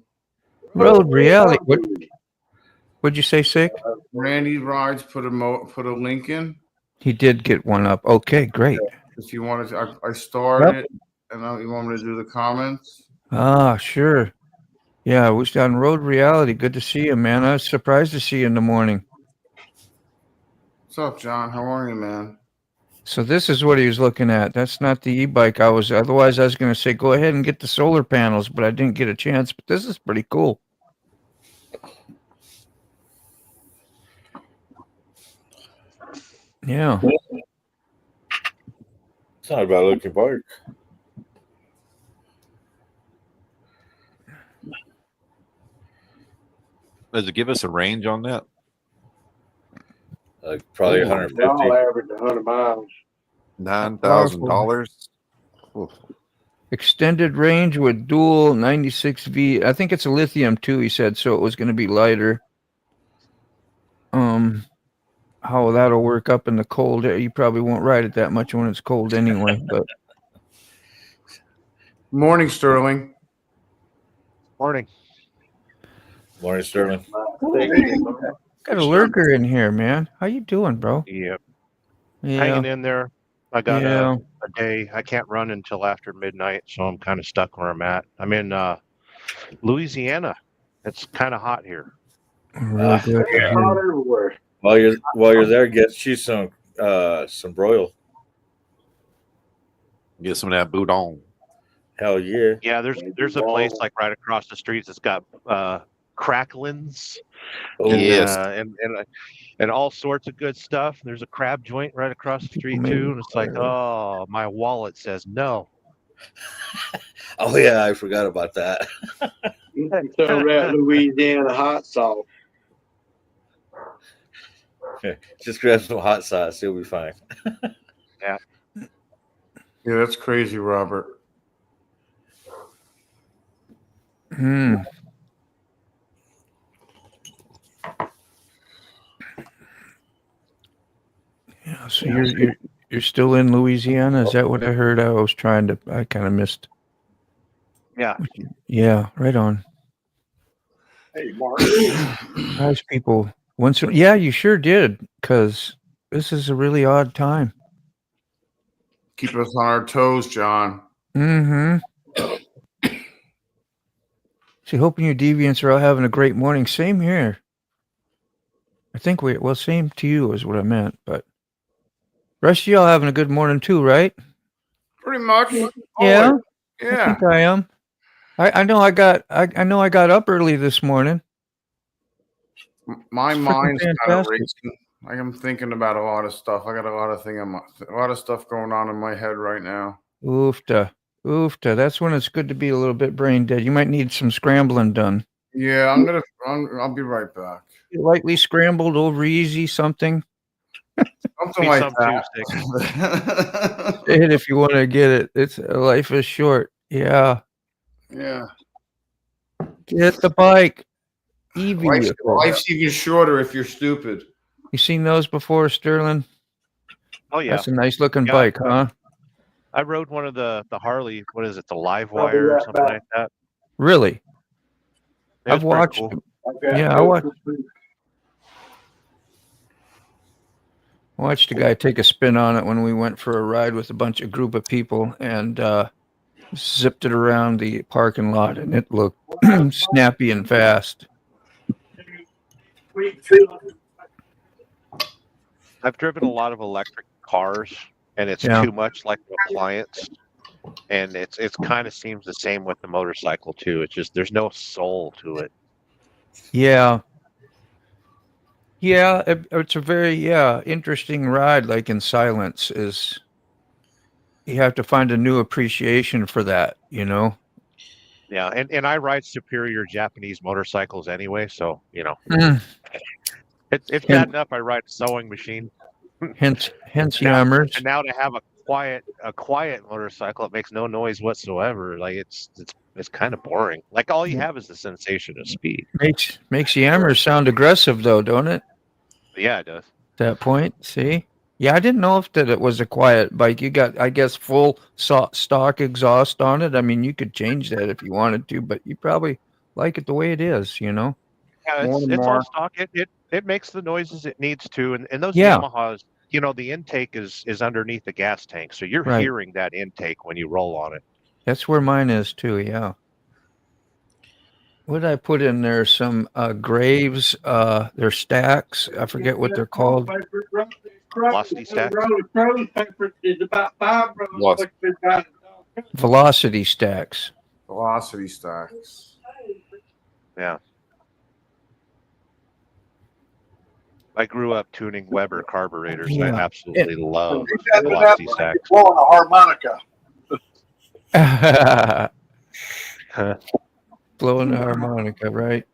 Road reality. What'd you say, Sick? Randy Rides put a link in. He did get one up. Okay, great. If you wanted to, I started it, and you want me to do the comments? Ah, sure. Yeah, I was on Road Reality. Good to see you, man. I was surprised to see you in the morning. What's up, John? How are you, man? So this is what he was looking at. That's not the e-bike. Otherwise I was going to say, go ahead and get the solar panels, but I didn't get a chance. But this is pretty cool. Yeah. It's not about looking park. Does it give us a range on that? Like probably They 150. all average 100 miles. $9,000. Extended range with dual 96V. I think it's a lithium too, he said, so it was going to be lighter. How that'll work up in the cold. You probably won't ride it that much when it's cold anyway, but Morning, Sterling. Morning. Morning, Sterling. got a lurker in here, man. How you doing, bro? Yep. Yeah. Hanging in there. I got Yeah. a day. I can't run until after midnight, so I'm kind of stuck where I'm at. I'm in Louisiana. It's kind of hot here. Really good. It's hot everywhere. While you're there, get you some broil. Get some of that boudin. Hell yeah. Yeah, there's a place like right across the street that's got cracklins Oh, and, yes. and all sorts of good stuff. There's a crab joint right across the street too, and it's like, oh, my wallet says no. Oh yeah, I forgot about that. So that Louisiana hot sauce. Just grab some hot sauce, you'll be fine. Yeah, that's crazy, Robert. Hmm. Yeah, so you're still in Louisiana? Is that what I heard? I kind of missed. Yeah. Yeah, right on. Hey, Mark. Nice people. Yeah, you sure did, because this is a really odd time. Keep us on our toes, John. Mm-hmm. See, hoping you deviants are all having a great morning. Same here. I think same to you is what I meant, but rest of y'all having a good morning too, right? Pretty much. Yeah. Yeah. I think I am. I know I got up early this morning. My It's freaking mind's kind of fantastic. racing. I'm thinking about a lot of stuff. I got a lot of stuff going on in my head right now. Oofta. That's when it's good to be a little bit brain dead. You might need some scrambling done. Yeah, I'll be right back. Lightly scrambled over easy something. Something Me like some that. too, Stick. Say it if you want to get it. It's life is short. Yeah. Yeah. Get the bike. Evie. Life's even shorter if you're stupid. You seen those before, Sterling? Oh yeah. That's a nice looking Yeah, bike, huh? I rode one of the Harley. What is it? The Live Wire or something like that. Really? It was I've watched pretty them. Okay. Yeah, I watched a guy take a spin on it when we went for a ride with a group of people and zipped it around the parking lot, and it looked snappy and fast. I've driven a lot of electric cars, and it's Yeah. too much like an appliance. And it's kind of seems the same with the motorcycle too. It's just there's no soul to it. Yeah. Yeah, it's a very interesting ride. Like in silence, is you have to find a new appreciation for that. You know. Yeah, and I ride superior Japanese motorcycles anyway, so Mm. it's bad enough I ride a sewing machine. Hence Now- Yammers. And now to have a quiet motorcycle, it makes no noise whatsoever. Like it's kind of boring. Like all you have is the sensation of speed. Makes Yammers sound aggressive though, don't it? Yeah, it does. That point, see? Yeah, I didn't know if it was a quiet bike. You got, I guess, full stock exhaust on it. I mean, you could change that if you wanted to, but you probably like it the way it is, you know? Yeah, it's all stock. It makes the noises it needs to, and those Yeah. Yamahas, the intake is underneath the gas tank, so you're Right. hearing that intake when you roll on it. That's where mine is too, yeah. What did I put in there? Some Graves, they're stacks. I forget what they're called. Velocity stacks? Is about 5 Velocity. Velocity stacks. Velocity stacks. Yeah. I grew up tuning Weber carburetors. Yeah. I absolutely love You got to velocity have stacks. blowing a harmonica. Blowing the harmonica, right?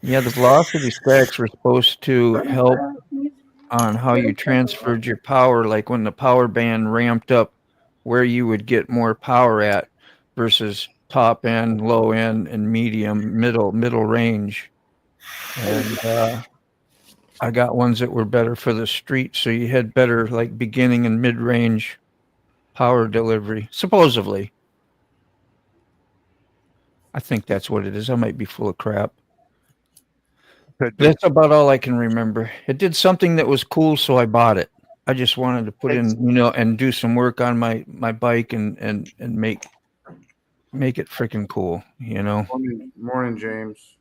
Yeah, the velocity stacks were supposed to help on how you transferred your power, like when the power band ramped up, where you would get more power at versus top end, low end, and middle range. And I got ones that were better for the street, so you had better like beginning and mid range power delivery, supposedly. I think that's what it is. I might be full of crap. That's about all I can remember. It did something that was cool, so I bought it. I just wanted to put in, and do some work on my bike and make it freaking cool, Morning, James.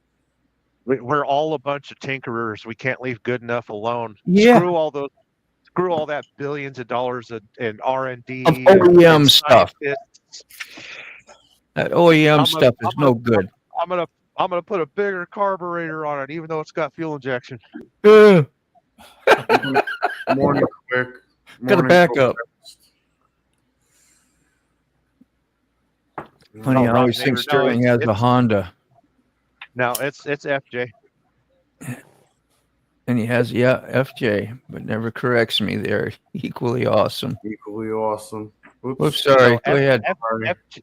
We're all a bunch of tinkerers. We can't leave good enough alone. Yeah. Screw all that billions of dollars in R&D Of OEM and stuff. scientists. That OEM stuff is no good. I'm gonna put a bigger carburetor on it, even though it's got fuel injection. Uh, Morning, quick. Got a backup. Funny, I always think Sterling has a Honda. No, it's FJ. And he has, FJ, but never corrects me there. Equally awesome. Equally awesome. Oops, sorry. Go ahead.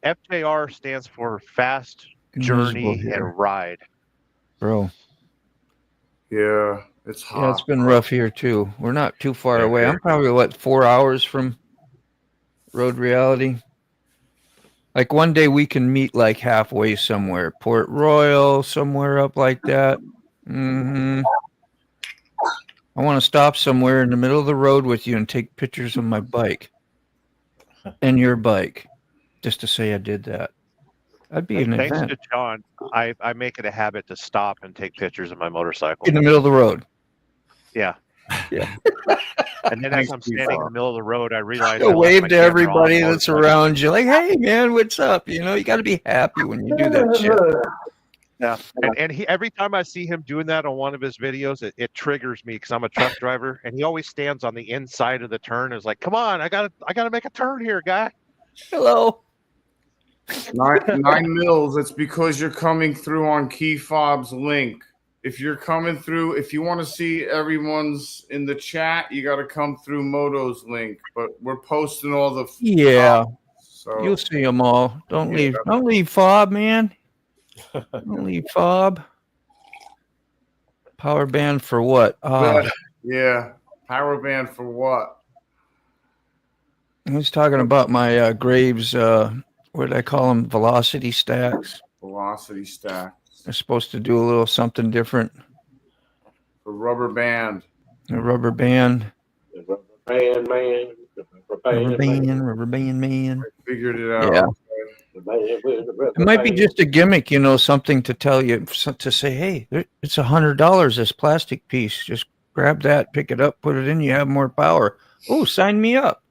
FJR stands for Fast Journey and Ride. Bro. Yeah, it's hot. Yeah, it's been rough here too. We're not too far away. I'm probably 4 hours from Road Reality. Like one day we can meet like halfway somewhere. Port Royal, somewhere up like that. I want to stop somewhere in the middle of the road with you and take pictures of my bike and your bike, just to say I did that. That'd be an event. Thanks to John, I make it a habit to stop and take pictures of my motorcycle. In the middle of the road. Yeah. Yeah. And then as I'm standing in the middle of the road, I realize You'll wave to everybody that's around you, like, "Hey, man, what's up?" You got to be happy when you do that shit. Yeah, and he every time I see him doing that on one of his videos, it triggers me because I'm a truck driver, and he always stands on the inside of the turn. And is like, "Come on, I gotta make a turn here, guy." Hello. 9 mils. It's because you're coming through on Key Fob's link. If you're coming through, if you want to see everyone's in the chat, you got to come through Moto's link. But we're posting all the so you'll see them all. Don't leave Fob, man. Don't leave Fob. Power band for what? Yeah, power band for what? I was talking about my Graves. What did I call them? Velocity stacks. Velocity stacks. They're supposed to do a little something different. A rubber band. A rubber band. Rubber band man. Rubber band man. I figured it out. Yeah. It might be just a gimmick, something to tell you, to say, hey, it's $100, this plastic piece. Just grab that, pick it up, put it in, you have more power. Oh, sign me up.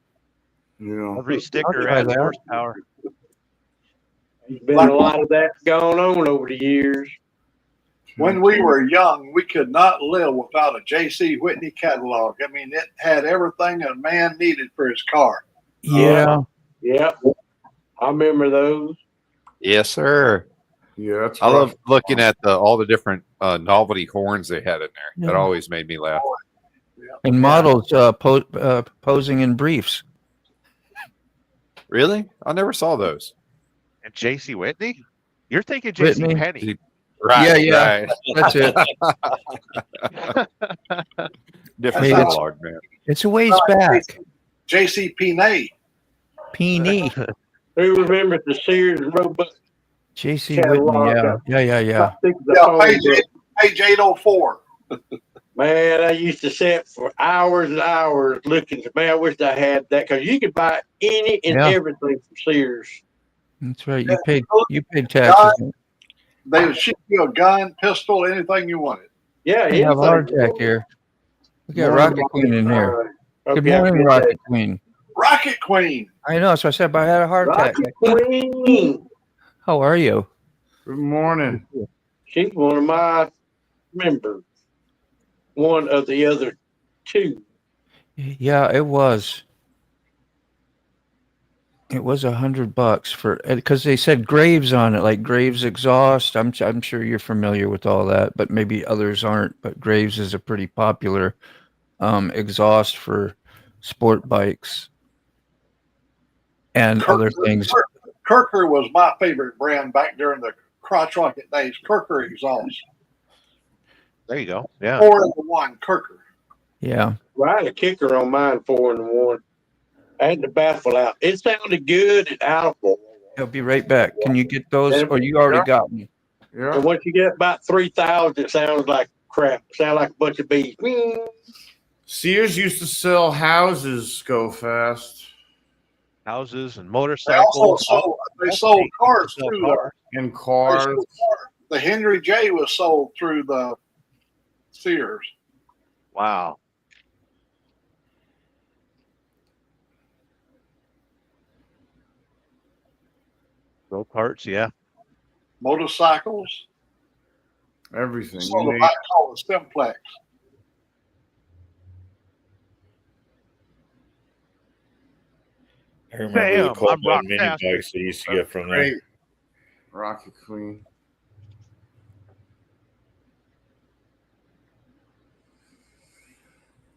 Yeah. Every sticker has horsepower. There's been a lot of that going on over the years. When we were young, we could not live without a J.C. Whitney catalog. I mean, it had everything a man needed for his car. Yeah. Yep. I remember those. Yes, sir. Yeah, that's I love looking at all the different novelty horns they had in there. Yeah. That always made me laugh. And models posing in briefs. Really? I never saw those. And J.C. Whitney? You're thinking J.C. Penny. Right. Yeah. Right. That's it. Different Hey, catalog, man. It's a ways back. J.C. Peeny. Peeny. Who remembers the Sears Roebuck? J.C. Whitney, yeah. Yeah, page 804. Man, I used to sit for hours and hours looking. Man, I wish I had that, because you could buy any and everything from Sears. That's right. You paid taxes. They would shoot you a gun, pistol, anything you wanted. Yeah, We have a heart attack here. We got Rocket Queen in here. Good morning, Rocket Queen. Rocket Queen. I know. So I said, I had a heart attack. Queen. How are you? Good morning. She's one of my members. One of the other two. Yeah, it was. It was $100 for because they said Graves on it, like Graves exhaust. I'm sure you're familiar with all that, but maybe others aren't. But Graves is a pretty popular exhaust for sport bikes and other things. Kirker was my favorite brand back during the crotch rocket days. Kirker exhaust. There you go. Yeah. 4-in-1 Kirker. Yeah. Well, I had a kicker on mine 4-in-1. I had the baffle out. It sounded good and audible. He'll be right back. Can you get those, or you already got me? Yeah. And once you get about 3,000, it sounds like crap. It sounds like a bunch of bees. Sears used to sell houses go fast. Houses and They motorcycles. also sold cars Sell too. cars. And They cars. sold cars. The Henry J was sold through the Sears. Wow. Go karts, yeah. Motorcycles. Everything. Sold You a name- bike called the Simplex. I remember the Bam, I'm Coleman rock mini fast. bikes they used to get from there. Great. Rocket Queen.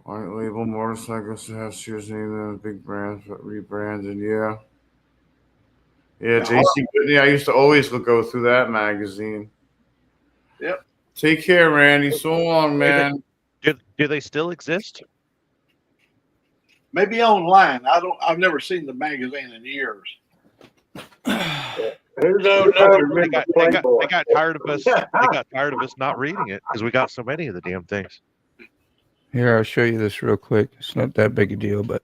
White label motorcycles that have Sears name in the big brands, but rebranded. Yeah. Yeah, JC Whitney. I used to always go through that magazine. Yep. Take care, Randy. So long, man. Do they still exist? Maybe online. I've never seen the magazine in years. Who's old enough to They remember got, Playboy? they got tired of us. They got tired of us not reading it because we got so many of the damn things. Here, I'll show you this real quick. It's not that big a deal, but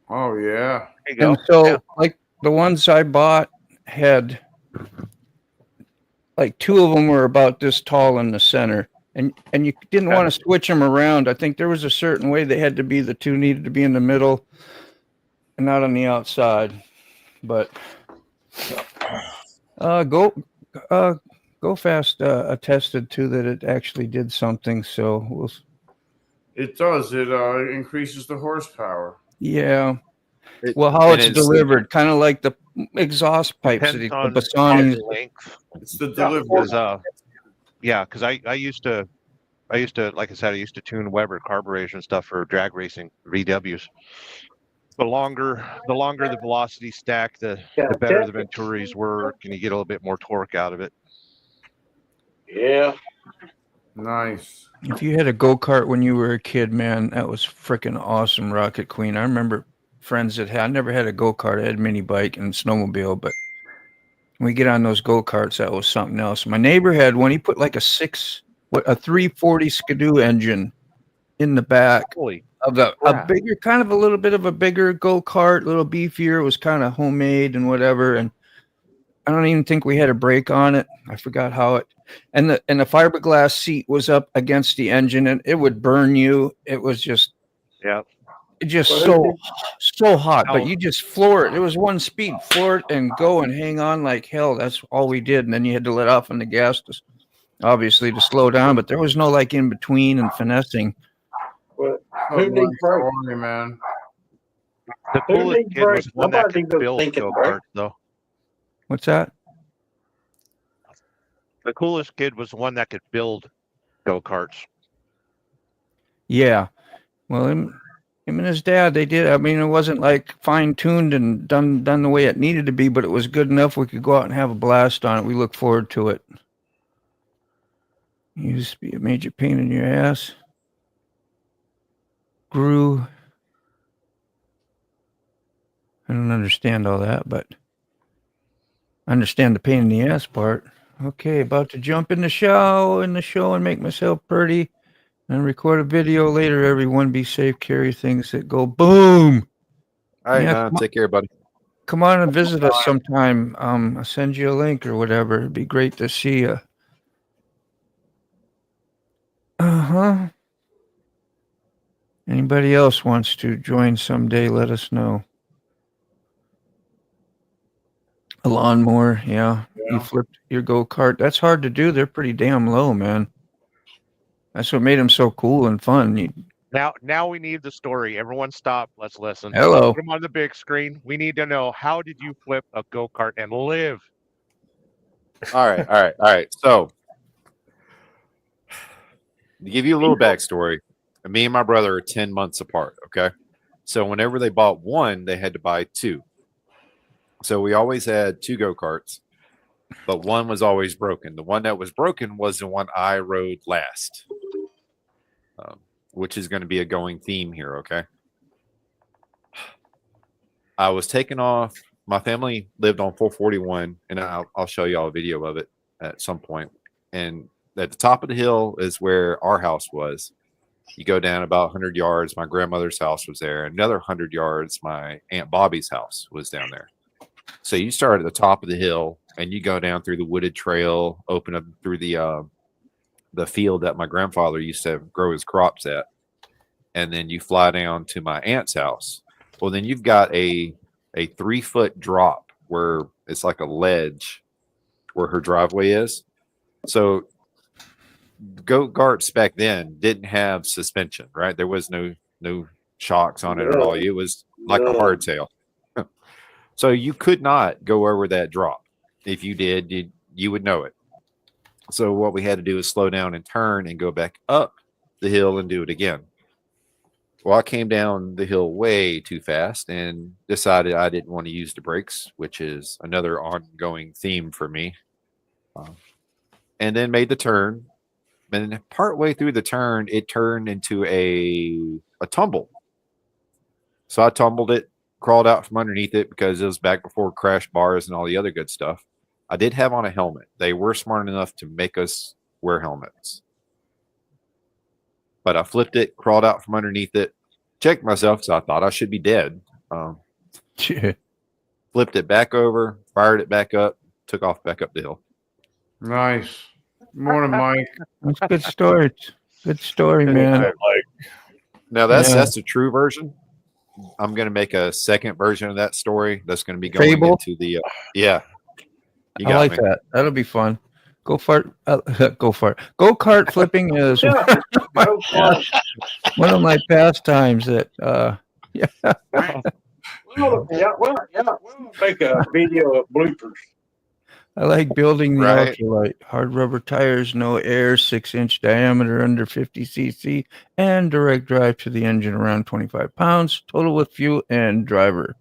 Oh yeah. There you go. and so Yeah. like the ones I bought had like two of them were about this tall in the center, and you didn't want to switch them around. I think there was a certain way they had to be. The two needed to be in the middle and not on the outside. But Go Fast attested to that it actually did something. So It does. It increases the horsepower. yeah. It- Well, how and it's it's- delivered, kind of like the exhaust pipes, Depends the on Bassani's. the length. It's the Yeah, delivery. Because I used to, like I said, I used to tune Weber carburetors and stuff for drag racing VWs. The longer the velocity stack, the better the Venturis work, and you get a little bit more torque out of it. Yeah. Nice. If you had a go-kart when you were a kid, man, that was freaking awesome, Rocket Queen. I remember friends that had, I never had a go-kart. I had a mini bike and snowmobile, but when we get on those go-karts, that was something else. My neighbor had one. He put like a 340 Skidoo engine in the back Holy of a crap. bigger, kind of a little bit of a bigger go-kart, a little beefier. It was kind of homemade and whatever. And I don't even think we had a brake on it. I forgot how it, and the fiberglass seat was up against the engine and it would burn you. It was just, Yeah. so hot, but you just floor it. It was one speed, floor it and go and hang on like hell. That's all we did. And then you had to let off on the gas obviously to slow down, but there was no like in between and finessing. But Oh, who needs nice brakes? story, man. The Who coolest needs kid was brakes? the one that Nobody could goes build thinking go brakes. karts, though. What's that? The coolest kid was the one that could build go karts. Yeah. Well, him and his dad, they did. I mean, it wasn't like fine tuned and done the way it needed to be, but it was good enough. We could go out and have a blast on it. We look forward to it. Used to be a major pain in your ass. Grew. I don't understand all that, but I understand the pain in the ass part. Okay, about to jump in the show and make myself pretty and record a video later. Everyone be safe, carry things that go boom. All right, Yeah, man. Take care, buddy. Come on and visit us sometime. I'll send you a link or whatever. It'd be great to see you. Uh-huh. Anybody else wants to join someday, let us know. A lawnmower, yeah. You flipped your go-kart. That's hard to do. They're pretty damn low, man. That's what made them so cool and fun. Now we need the story. Everyone stop. Let's listen. Hello. Put them on the big screen. We need to know, how did you flip a go-kart and live? All right. So, to give you a little backstory, me and my brother are 10 months apart. Okay. So, whenever they bought one, they had to buy two. So, we always had two go karts, but one was always broken. The one that was broken was the one I rode last, which is going to be a going theme here. Okay. I was taken off. My family lived on 441, and I'll show you all a video of it at some point. And at the top of the hill is where our house was. You go down about 100 yards. My grandmother's house was there. Another 100 yards, my Aunt Bobby's house was down there. So you start at the top of the hill, and you go down through the wooded trail, open up through the field that my grandfather used to grow his crops at, and then you fly down to my aunt's house. Well, then you've got a 3-foot drop where it's like a ledge where her driveway is. So go-karts back then didn't have suspension, right? There was no shocks on it at all. It was like a hardtail. So you could not go over that drop. If you did, you would know it. So what we had to do is slow down and turn and go back up the hill and do it again. Well, I came down the hill way too fast and decided I didn't want to use the brakes, which is another ongoing theme for me. And then made the turn. And partway through the turn, it turned into a tumble. So I tumbled it, crawled out from underneath it because it was back before crash bars and all the other good stuff. I did have on a helmet. They were smart enough to make us wear helmets. But I flipped it, crawled out from underneath it, checked myself, so I thought I should be dead. Flipped it back over, fired it back up, took off back up the hill. Nice. Morning, Mike. That's a good story. Good story, man. Now that's the true version. I'm going to make a second version of that story. That's going to be going Fable? into the yeah. You I got like me. that. That'll be fun. Go kart flipping is one of my pastimes. That We'll make a video of bloopers. I like building the Right. ultralight. Hard rubber tires, no air, 6-inch diameter, under 50 cc, and direct drive to the engine around 25 pounds. Total with fuel and driver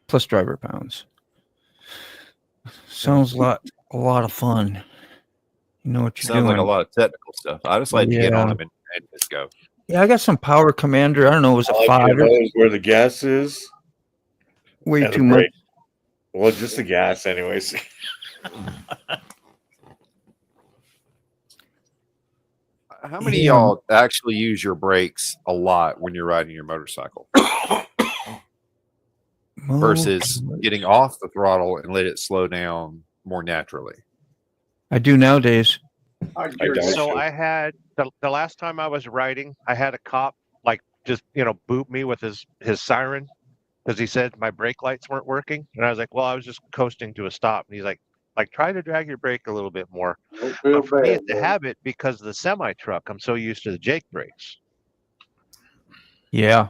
plus driver pounds. Sounds a lot of fun. You know what you're Sounds doing. like a lot of technical stuff. I just like to get on Yeah. them and just go. Yeah, I got some Power Commander. I don't know, it was a All I 5 know is where the gas is. way and the too much. brake. Well, just the gas, anyways. How many Yeah. of y'all actually use your brakes a lot when you're riding your motorcycle versus getting off the throttle and let it slow down more naturally? I do nowadays. I don't. So I had the last time I was riding, I had a cop like just boot me with his siren because he said my brake lights weren't working, and I was like, well, I was just coasting to a stop, and he's like try to drag your brake a little bit more. Don't feel But for me, bad, it's a man. habit because of the semi truck. I'm so used to the Jake brakes. Yeah.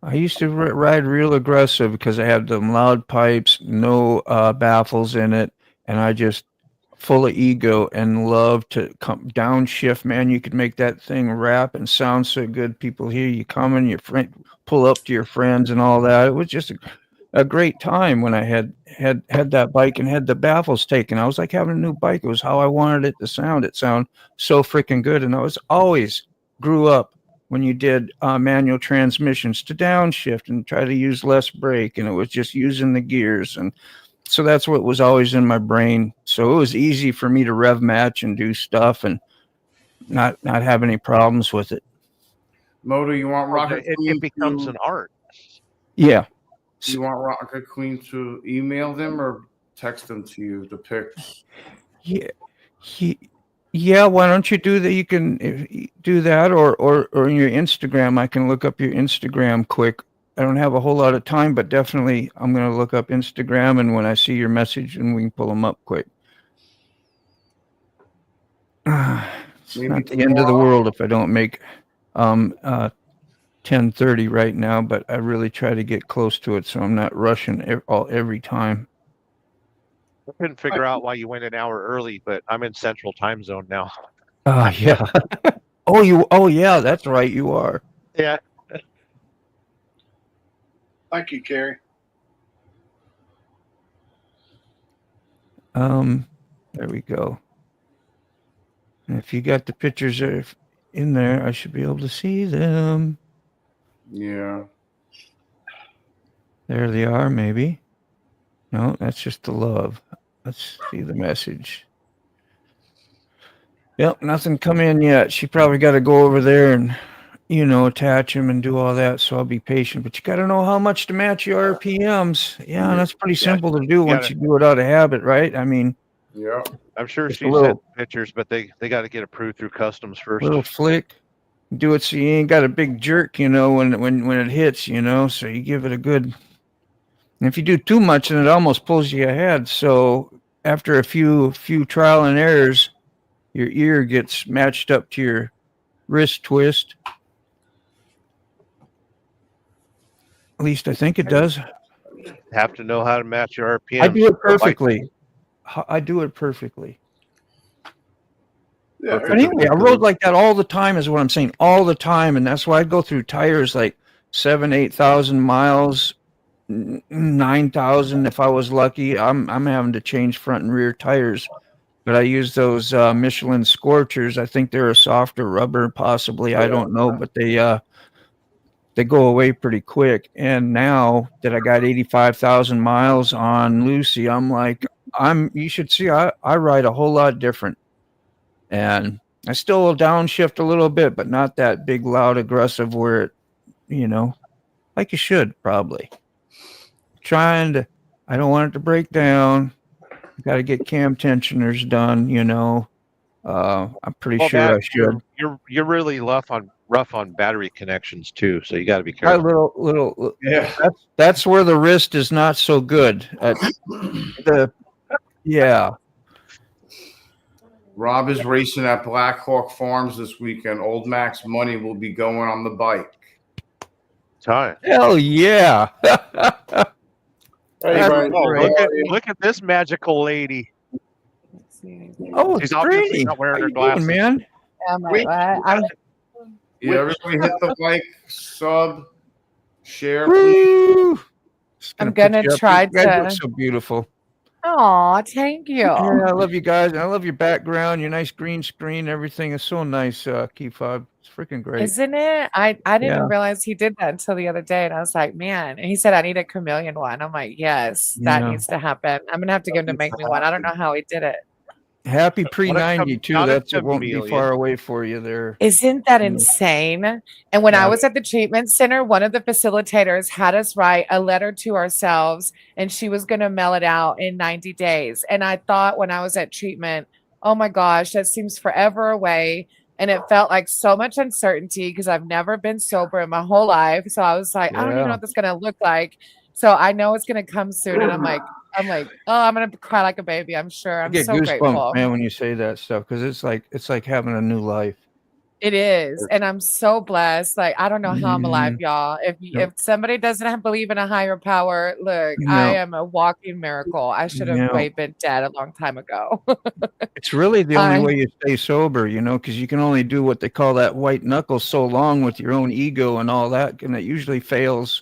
I used to ride real aggressive because I had them loud pipes, no baffles in it, and I just full of ego and love to come downshift. Man, you could make that thing rap and sound so good. People hear you coming, your friend pull up to your friends and all that. It was just a great time when I had that bike and had the baffles taken. I was like having a new bike. It was how I wanted it to sound. It sounded so freaking good. And I was always grew up when you did manual transmissions to downshift and try to use less brake. And it was just using the gears. And so that's what was always in my brain. So it was easy for me to rev match and do stuff and not have any problems with it. Moto, you want Rocket Queen It becomes to, an art. Yeah. you want Rocket Queen to email them or text them to you, the pics? Yeah. Why don't you do that? You can do that or in your Instagram. I can look up your Instagram quick. I don't have a whole lot of time, but definitely I'm going to look up Instagram, and when I see your message, and we can pull them up quick. It's Maybe not the end of the tomorrow. world if I don't make 10:30 right now, but I really try to get close to it so I'm not rushing every time. I couldn't figure out why you went an hour early, but I'm in Central Time Zone now. Yeah. Oh yeah, that's right, you are. Yeah. Thank you, Carrie. There we go. And if you got the pictures in there, I should be able to see them. Yeah. There they are, maybe. No, that's just the love. Let's see the message. Yep, nothing come in yet. She probably got to go over there and, attach them and do all that. So I'll be patient. But you got to know how much to match your RPMs. Yeah, and that's pretty simple to do once you do it out of habit, right? I mean, yeah. I'm sure she sent pictures, but they got to get approved through customs first. Little flick. Do it so you ain't got a big jerk, when it hits, so you give it a good. And if you do too much, then it almost pulls you ahead. So after a few trial and errors, your ear gets matched up to your wrist twist. At least I think it does. Have to know how to match your RPM. I do it perfectly. I do it perfectly. Yeah, But anyway, I rode like that all the time is what I'm saying. All the time. And that's why I go through tires like 7,000-8,000 miles, 9,000 if I was lucky. I'm having to change front and rear tires. But I use those Michelin Scorchers. I think they're a softer rubber, possibly. I don't know, but they go away pretty quick. And now that I got 85,000 miles on Lucy, I'm like, you should see, I ride a whole lot different. And I still will downshift a little bit, but not that big, loud, aggressive where it, like you should probably. I don't want it to break down. Got to get cam tensioners done, I'm pretty sure I should. You're really rough on battery connections too, so you got to be careful. Yeah. That's where the wrist is not so good. Rob is racing at Black Hawk Farms this weekend. Old Mac's money will be going on the bike. Time. Hell yeah. Look at this magical lady. Oh, she's obviously not wearing her glasses. Man? Yeah, everybody hit the like, sub, share. I'm gonna try to. So beautiful. Oh, thank you. Yeah, I love you guys. I love your background, your nice green screen. Everything is so nice, Keyfob. It's freaking great. Isn't it? I didn't realize he did that until the other day. And I was like, man. And he said, I need a chameleon one. I'm like, yes, that needs to happen. I'm going to have to get him to make me one. I don't know how he did it. Happy pre-90 too. It won't be far away for you there. Isn't that insane? And when I was at the treatment center, one of the facilitators had us write a letter to ourselves, and she was going to mail it out in 90 days. And I thought when I was at treatment, oh my gosh, that seems forever away. And it felt like so much uncertainty because I've never been sober in my whole life. So I was like, I don't even know what this is going to look like. So I know it's going to come soon. And I'm like, oh, I'm going to cry like a baby. I'm sure. I'm so grateful, man, when you say that stuff, because it's like having a new life. It is. And I'm so blessed. Like, I don't know how I'm alive, y'all. If somebody doesn't believe in a higher power, look, I am a walking miracle. I should have been dead a long time ago. It's really the only way you stay sober, because you can only do what they call that white knuckle so long with your own ego and all that. And it usually fails.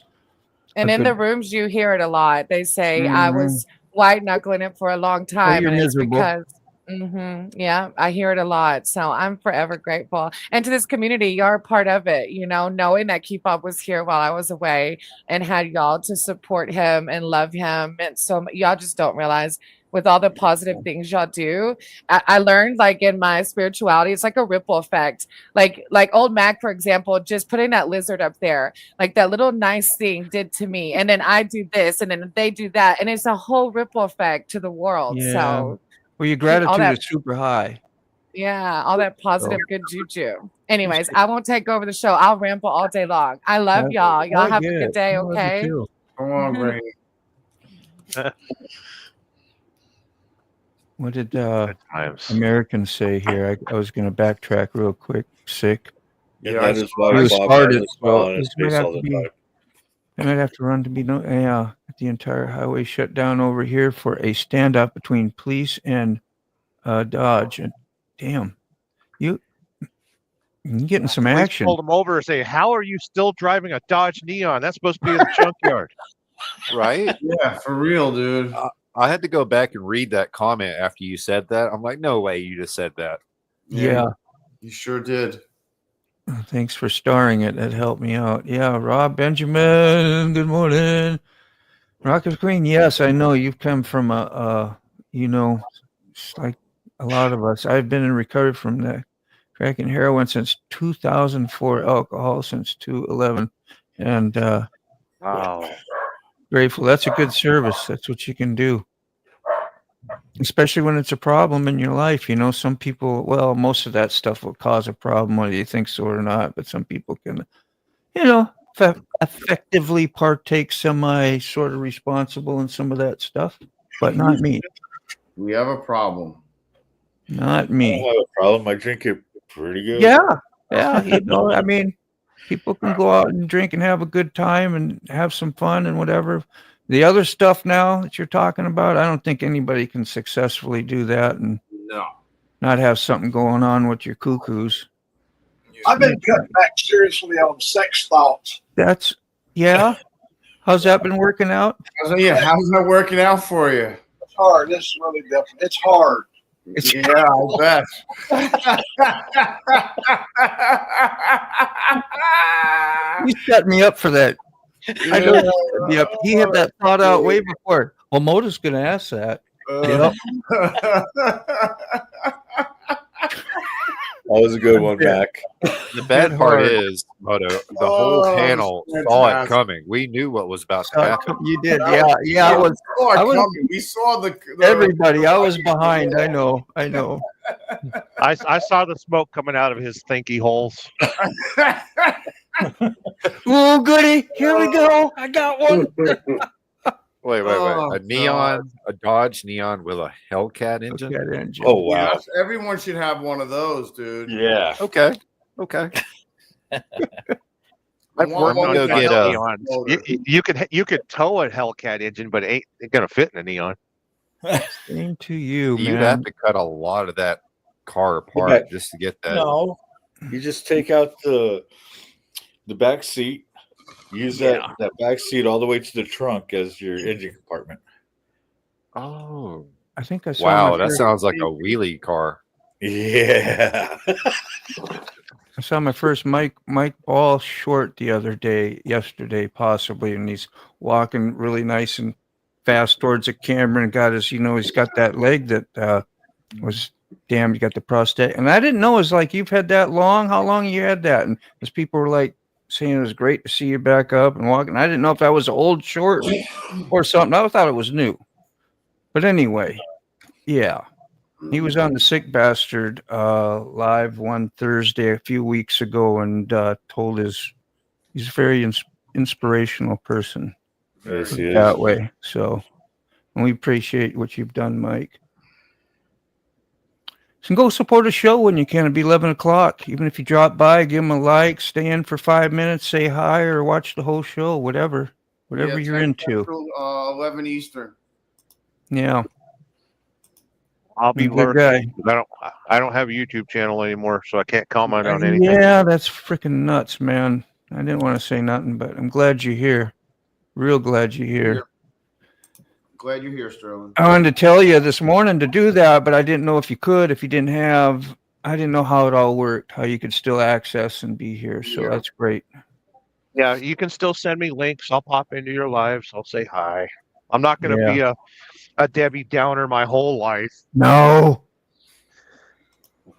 And in the rooms, you hear it a lot. They say, I was white knuckling it for a long time. And it's because, I hear it a lot. So I'm forever grateful. And to this community, you're a part of it, knowing that Keep was here while I was away and had y'all to support him and love him. And so y'all just don't realize with all the positive things y'all do. I learned like in my spirituality, it's like a ripple effect. Like old Mac, for example, just putting that lizard up there, like that little nice thing did to me. And then I do this and then they do that. And it's a whole ripple effect to the world. Yeah. So well, your gratitude is super high. Yeah, all that positive good juju. Anyways, I won't take over the show. I'll ramble all day long. I love y'all. Y'all have a good day, okay? Come on, Ray. What did Americans say here? I was going to backtrack real quick. Sick. And Yeah, that is why He Bob started, has a smile so on his this might face have all to the be. time. I might have to run to be the entire highway shut down over here for a standoff between police and Dodge. And damn, you're getting some Police action. pulled him over and say, "How are you still driving a Dodge Neon? That's supposed to be in the junkyard." Right? Yeah, for real, dude. I had to go back and read that comment after you said that. I'm like, no way you just said that. Yeah. You sure did. Thanks for starring it. That helped me out. Yeah, Rob Benjamin. Good morning. Rocket Queen. Yes, I know you've come from it's like a lot of us. I've been in recovery from the crack and heroin since 2004, alcohol since 2011, and Wow. grateful. That's a good service. That's what you can do, especially when it's a problem in your life. You know, some people. Well, most of that stuff will cause a problem, whether you think so or not. But some people can, effectively partake semi sort of responsible in some of that stuff, but not me. We have a problem. Not I don't me. have a problem. I drink it pretty good. Yeah. I mean, people can go out and drink and have a good time and have some fun and whatever. The other stuff now that you're talking about, I don't think anybody can successfully do that and No. not have something going on with your cuckoos. I've been cutting back seriously on sex thoughts. That's, yeah. How's that been working out? How's that working out for you? It's hard. It's really different. It's hard. Yeah, I bet. You set me up for that. I know you set me up. He had that thought out way before. Well, Mota's going to ask that. Yep. That was a good one, Mac. The bad part is, Moto, the whole panel saw it coming. We knew what was about to happen. You did, yeah. I was coming. We saw the everybody. I was behind. I know. I saw the smoke coming out of his thinky holes. Oh, goody! Here we go. I got one. Wait. A neon, a Dodge Neon with a Hellcat engine? Oh, wow. Yes, everyone should have one of those, dude. Yeah. Okay. I want one to go get a Neons. You could tow a Hellcat engine, but it ain't gonna fit in a Neon. Same to you, man. You'd have to cut a lot of that car apart just to get that. No, you just take out the back seat, use that back seat all the way to the trunk as your engine compartment. Oh, I think I saw. Wow, that sounds like a wheelie car. Yeah. I saw my first Mike Ball short yesterday, possibly, and he's walking really nice and fast towards the camera and got his, he's got that leg that was damn, you got the prostate. And I didn't know it was like, you've had that long? How long you had that? And as people were like saying it was great to see you back up and walking. I didn't know if that was old short or something. I thought it was new. But anyway, yeah. He was on the Sick Bastard live one Thursday a few weeks ago and told he's a very inspirational person. Yes, he is. That way. So, and we appreciate what you've done, Mike. So go support a show when you can. It'll be 11 o'clock. Even if you drop by, give them a like, stay in for 5 minutes, say hi, or watch the whole show, whatever you're into. 11 Eastern. Yeah. I'll be good learning. guy. I don't have a YouTube channel anymore, so I can't comment on anything. Yeah, that's freaking nuts, man. I didn't want to say nothing, but I'm glad you're here. Real glad you're here. Glad you're here, Sterling. I wanted to tell you this morning to do that, but I didn't know if you could. If you didn't have, I didn't know how it all worked, how you could still access and be here. So that's great. Yeah, you can still send me links. I'll pop into your lives. I'll say hi. I'm not going to be a Debbie Downer my whole life. No. In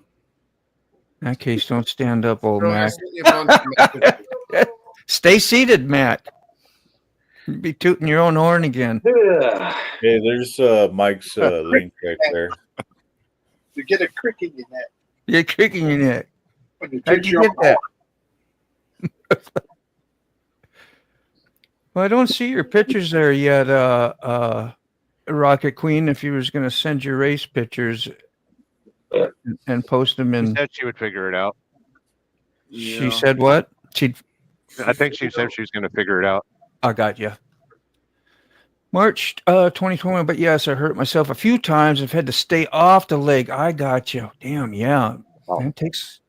that case, don't stand up, old Mac. Stay seated, Mac. You'd be tooting your own horn again. Hey, there's Mike's link right there. You get a crick in your neck. You're a crick in your neck. How'd you get that? Well, I don't see your pictures there yet, Rocket Queen. If you was going to send your race pictures and post them in. She said she would figure it out. She said what? I think she said she was going to figure it out. I got you. March 2021, but yes, I hurt myself a few times. I've had to stay off the leg. I got you. Damn, yeah. Oh. It takes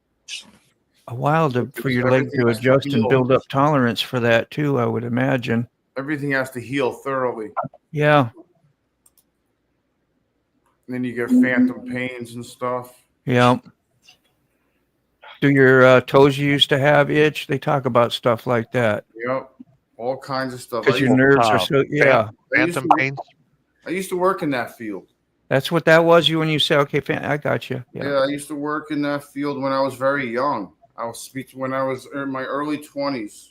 a while for your leg to adjust and build up tolerance for that too, I would imagine. Everything has to heal thoroughly. Yeah. And then you get phantom pains and stuff. Yeah. Do your toes you used to have itch? They talk about stuff like that. Yep. All kinds of stuff. Because your nerves are so, yeah. Phantom pains? I used to work in that field. That's what that was when you say, okay, I got you. Yeah, I used to work in that field when I was very young. When I was in my early 20s.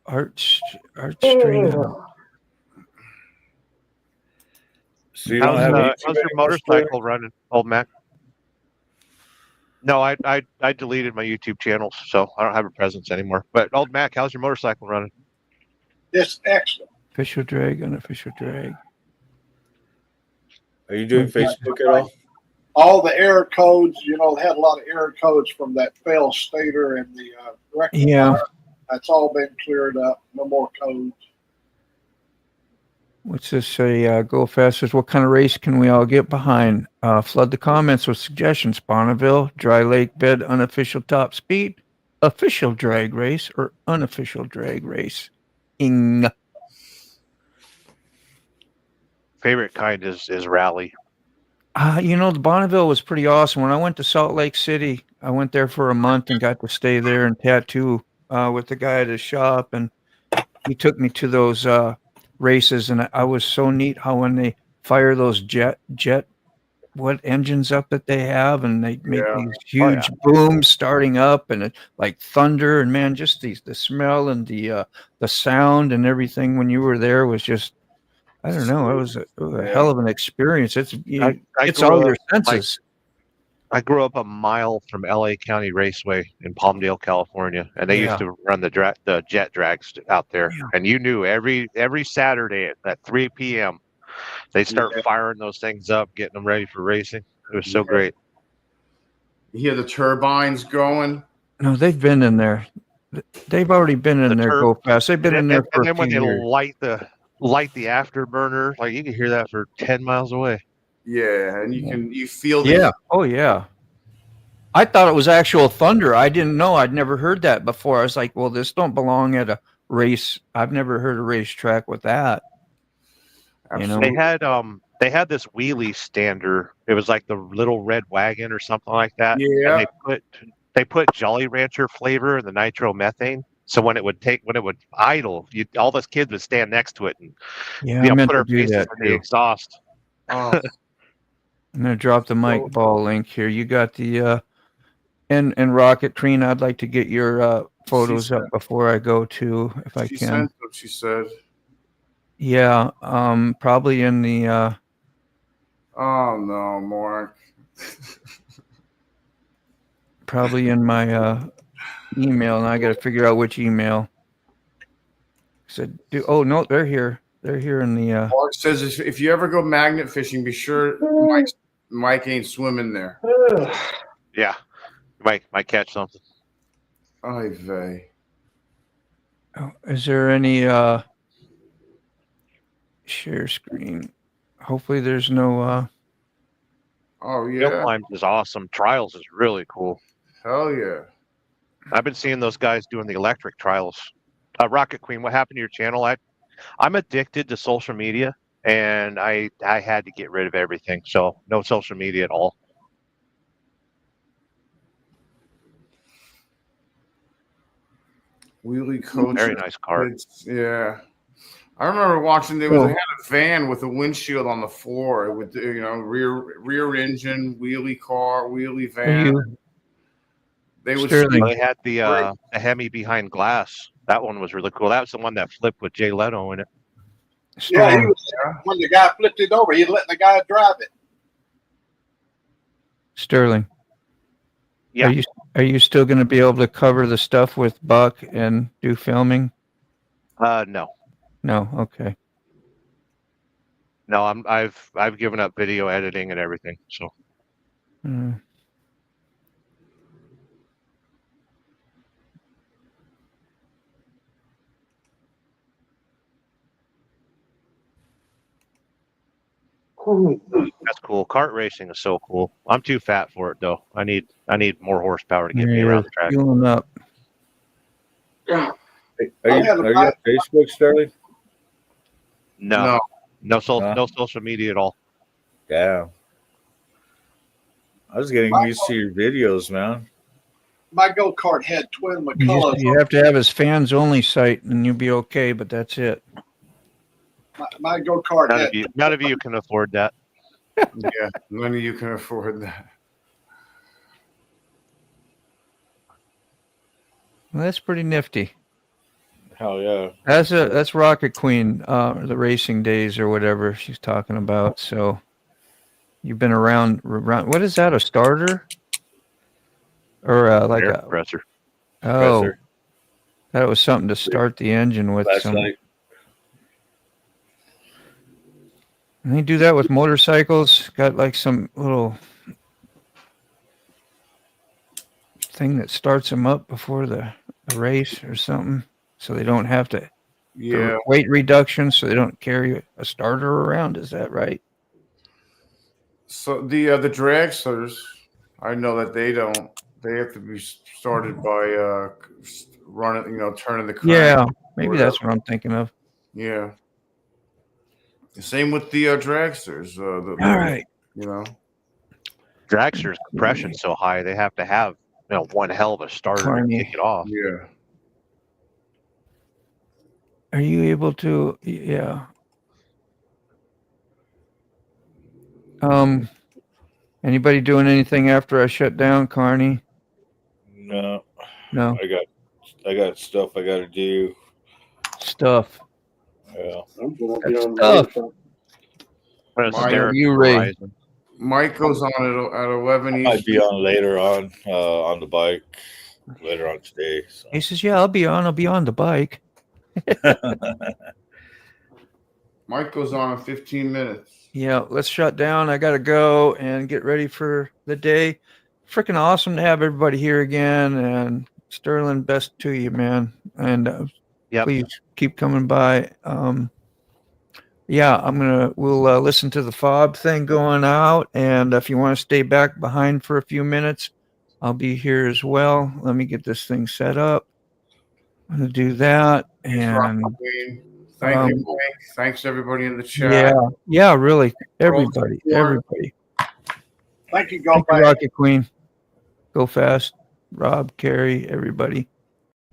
Art Stream. So you don't have how's your motorcycle running, old Mac? No, I deleted my YouTube channels, so I don't have a presence anymore. But old Mac, how's your motorcycle running? It's excellent. Official drag, unofficial drag. Are you doing Facebook at all? All the error codes, they had a lot of error codes from that failed stator and the rectifier. Yeah. That's all been cleared up. No more codes. What's this say? Go fastest. What kind of race can we all get behind? Flood the comments with suggestions. Bonneville, dry lake bed, unofficial top speed, official drag race, or unofficial drag race. Favorite kind is rally. The Bonneville was pretty awesome. When I went to Salt Lake City, I went there for a month and got to stay there and tattoo with the guy at his shop, and he took me to those races, and I was so neat how when they fire those jet engines up that they have, and they make these huge booms starting up, and it like thunder, and man, just the smell and the sound and everything when you were there was just, I don't know, it was a hell of an experience. It's all your senses. I grew up a mile from LA County Raceway in Palmdale, California, and they used to run the jet drags out there. Yeah. And you knew every Saturday at 3 p.m. they start firing those things up, getting them ready for racing. It was so great. You hear the turbines going? No, they've been in there. They've already been in there. Go fast. They've been in there for a few years. And then when they light the afterburner, like you can hear that for 10 miles away. Yeah, and you feel Oh yeah. I thought it was actual thunder. I didn't know. I'd never heard that before. I was like, well, this don't belong at a race. I've never heard a racetrack with that. They had this wheelie stander. It was like the little red wagon or something like that. Yeah. And they put Jolly Rancher flavor in the nitromethane. So when it would idle, all those kids would stand next to it and put our faces in the exhaust. Oh. I'm gonna drop the mic ball link here. You got the and Rocket Treen. I'd like to get your photos up before I go to, if I can. Sent what she said. Yeah, probably in the. Oh no, Mark. Probably in my email, and I got to figure out which email. Oh no, they're here. They're here in the. Mark says if you ever go magnet fishing, be sure Mike ain't swimming there. Yeah, might catch something. Ay vey. Oh, is there any share screen? Hopefully, there's no. Oh yeah. Hill Climbs is awesome. Trials is really cool. Hell yeah. I've been seeing those guys doing the electric trials. Rocket Queen, what happened to your channel? I'm addicted to social media, and I had to get rid of everything. So no social media at all. Wheelie coach. Very nice car. Yeah. I remember watching. They had a van with a windshield on the floor with rear engine, wheelie car, wheelie van. They had the Hemi behind glass. That one was really cool. That was the one that flipped with Jay Leno in it. Yeah, when the guy flipped it over, he let the guy drive it. Sterling. Yeah. Are you still going to be able to cover the stuff with Buck and do filming? No. No. Okay. No, I've given up video editing and everything. So. That's cool. Kart racing is so cool. I'm too fat for it though. I need more horsepower to get me around the track. Fueling up. Are you on Facebook, Sterling? No social media at all. Yeah. I was getting used to your videos, man. My go-kart had twin McCullough. You have to have his fans only site and you'll be okay, but that's it. My go-kart had... None of you can afford that. Yeah, none of you can afford that. Well, that's pretty nifty. Hell yeah. That's Rocket Queen, the racing days or whatever she's talking about. So you've been around. What is that? A starter? Or like air a compressor? Oh, compressor. That was something to start the engine with. And they do that with motorcycles. Got like some little thing that starts them up before the race or something, so they don't have to. Yeah. Weight reduction, so they don't carry a starter around. Is that right? So the dragsters, I know that they don't. They have to be started by running, turning the crank. Yeah, maybe that's what I'm thinking of. Yeah. Same with the dragsters. All right. Dragsters compression so high they have to have one hell of a starter to kick it off. Yeah. Are you able to? Yeah. Anybody doing anything after I shut down, Carney? No. No. I got stuff I got to do. Stuff. Yeah. Stuff. Mike goes on at 11 Eastern. I'd be on later on the bike later on today. So. He says, "Yeah, I'll be on the bike." Mike goes on in 15 minutes. Yeah, let's shut down. I got to go and get ready for the day. Freaking awesome to have everybody here again. And Sterling, best to you, man. And please keep coming by. Yeah, we'll listen to the fob thing going out. And if you want to stay back behind for a few minutes, I'll be here as well. Let me get this thing set up. I'm going to do that. And thank you, Mike. Thanks everybody in the chat. Yeah, really. Everybody. Thank you, Rocket Queen. Go fast. Rob, Carrie, everybody.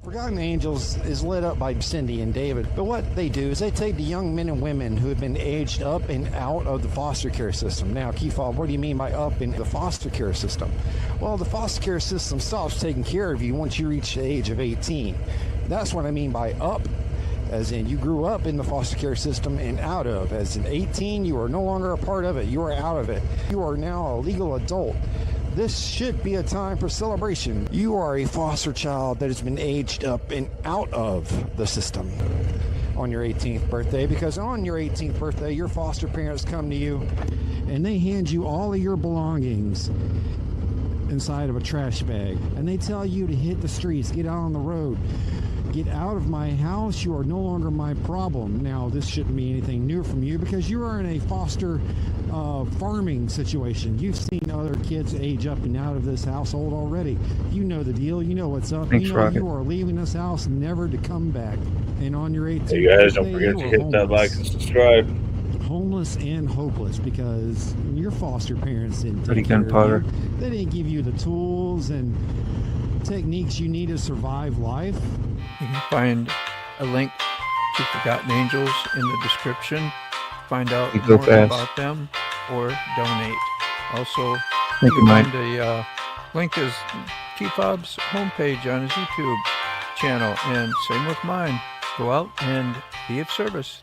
Forgotten Angels is lit up by Cindy and David, but what they do is they take the young men and women who have been aged up and out of the foster care system. Now, Keyfob, what do you mean by up in the foster care system? Well, the foster care system stops taking care of you once you reach the age of 18. That's what I mean by up, as in you grew up in the foster care system and out of. As in 18, you are no longer a part of it. You are out of it. You are now a legal adult. This should be a time for celebration. You are a foster child that has been aged up and out of the system on your 18th birthday, because on your 18th birthday, your foster parents come to you and they hand you all of your belongings inside of a trash bag, and they tell you to hit the streets, get out on the road. Get out of my house. You are no longer my problem. Now, this shouldn't be anything new from you because you are in a foster farming situation. You've seen other kids age up and out of this household already. You know the deal. You know what's up. Thanks, you know Rocket. you are leaving this house never to come back. And on your 18th hey guys, don't birthday, forget to hit that like and subscribe. Homeless and hopeless because your foster parents didn't Pretty take care gunpowder. of you. They didn't give you the tools and techniques you need to survive life. You can find a link to Forgotten Angels in the description. Find out more about them or donate. Also, you can find a link is T-Fob's homepage on his YouTube channel, and same with mine. Go out and be of service.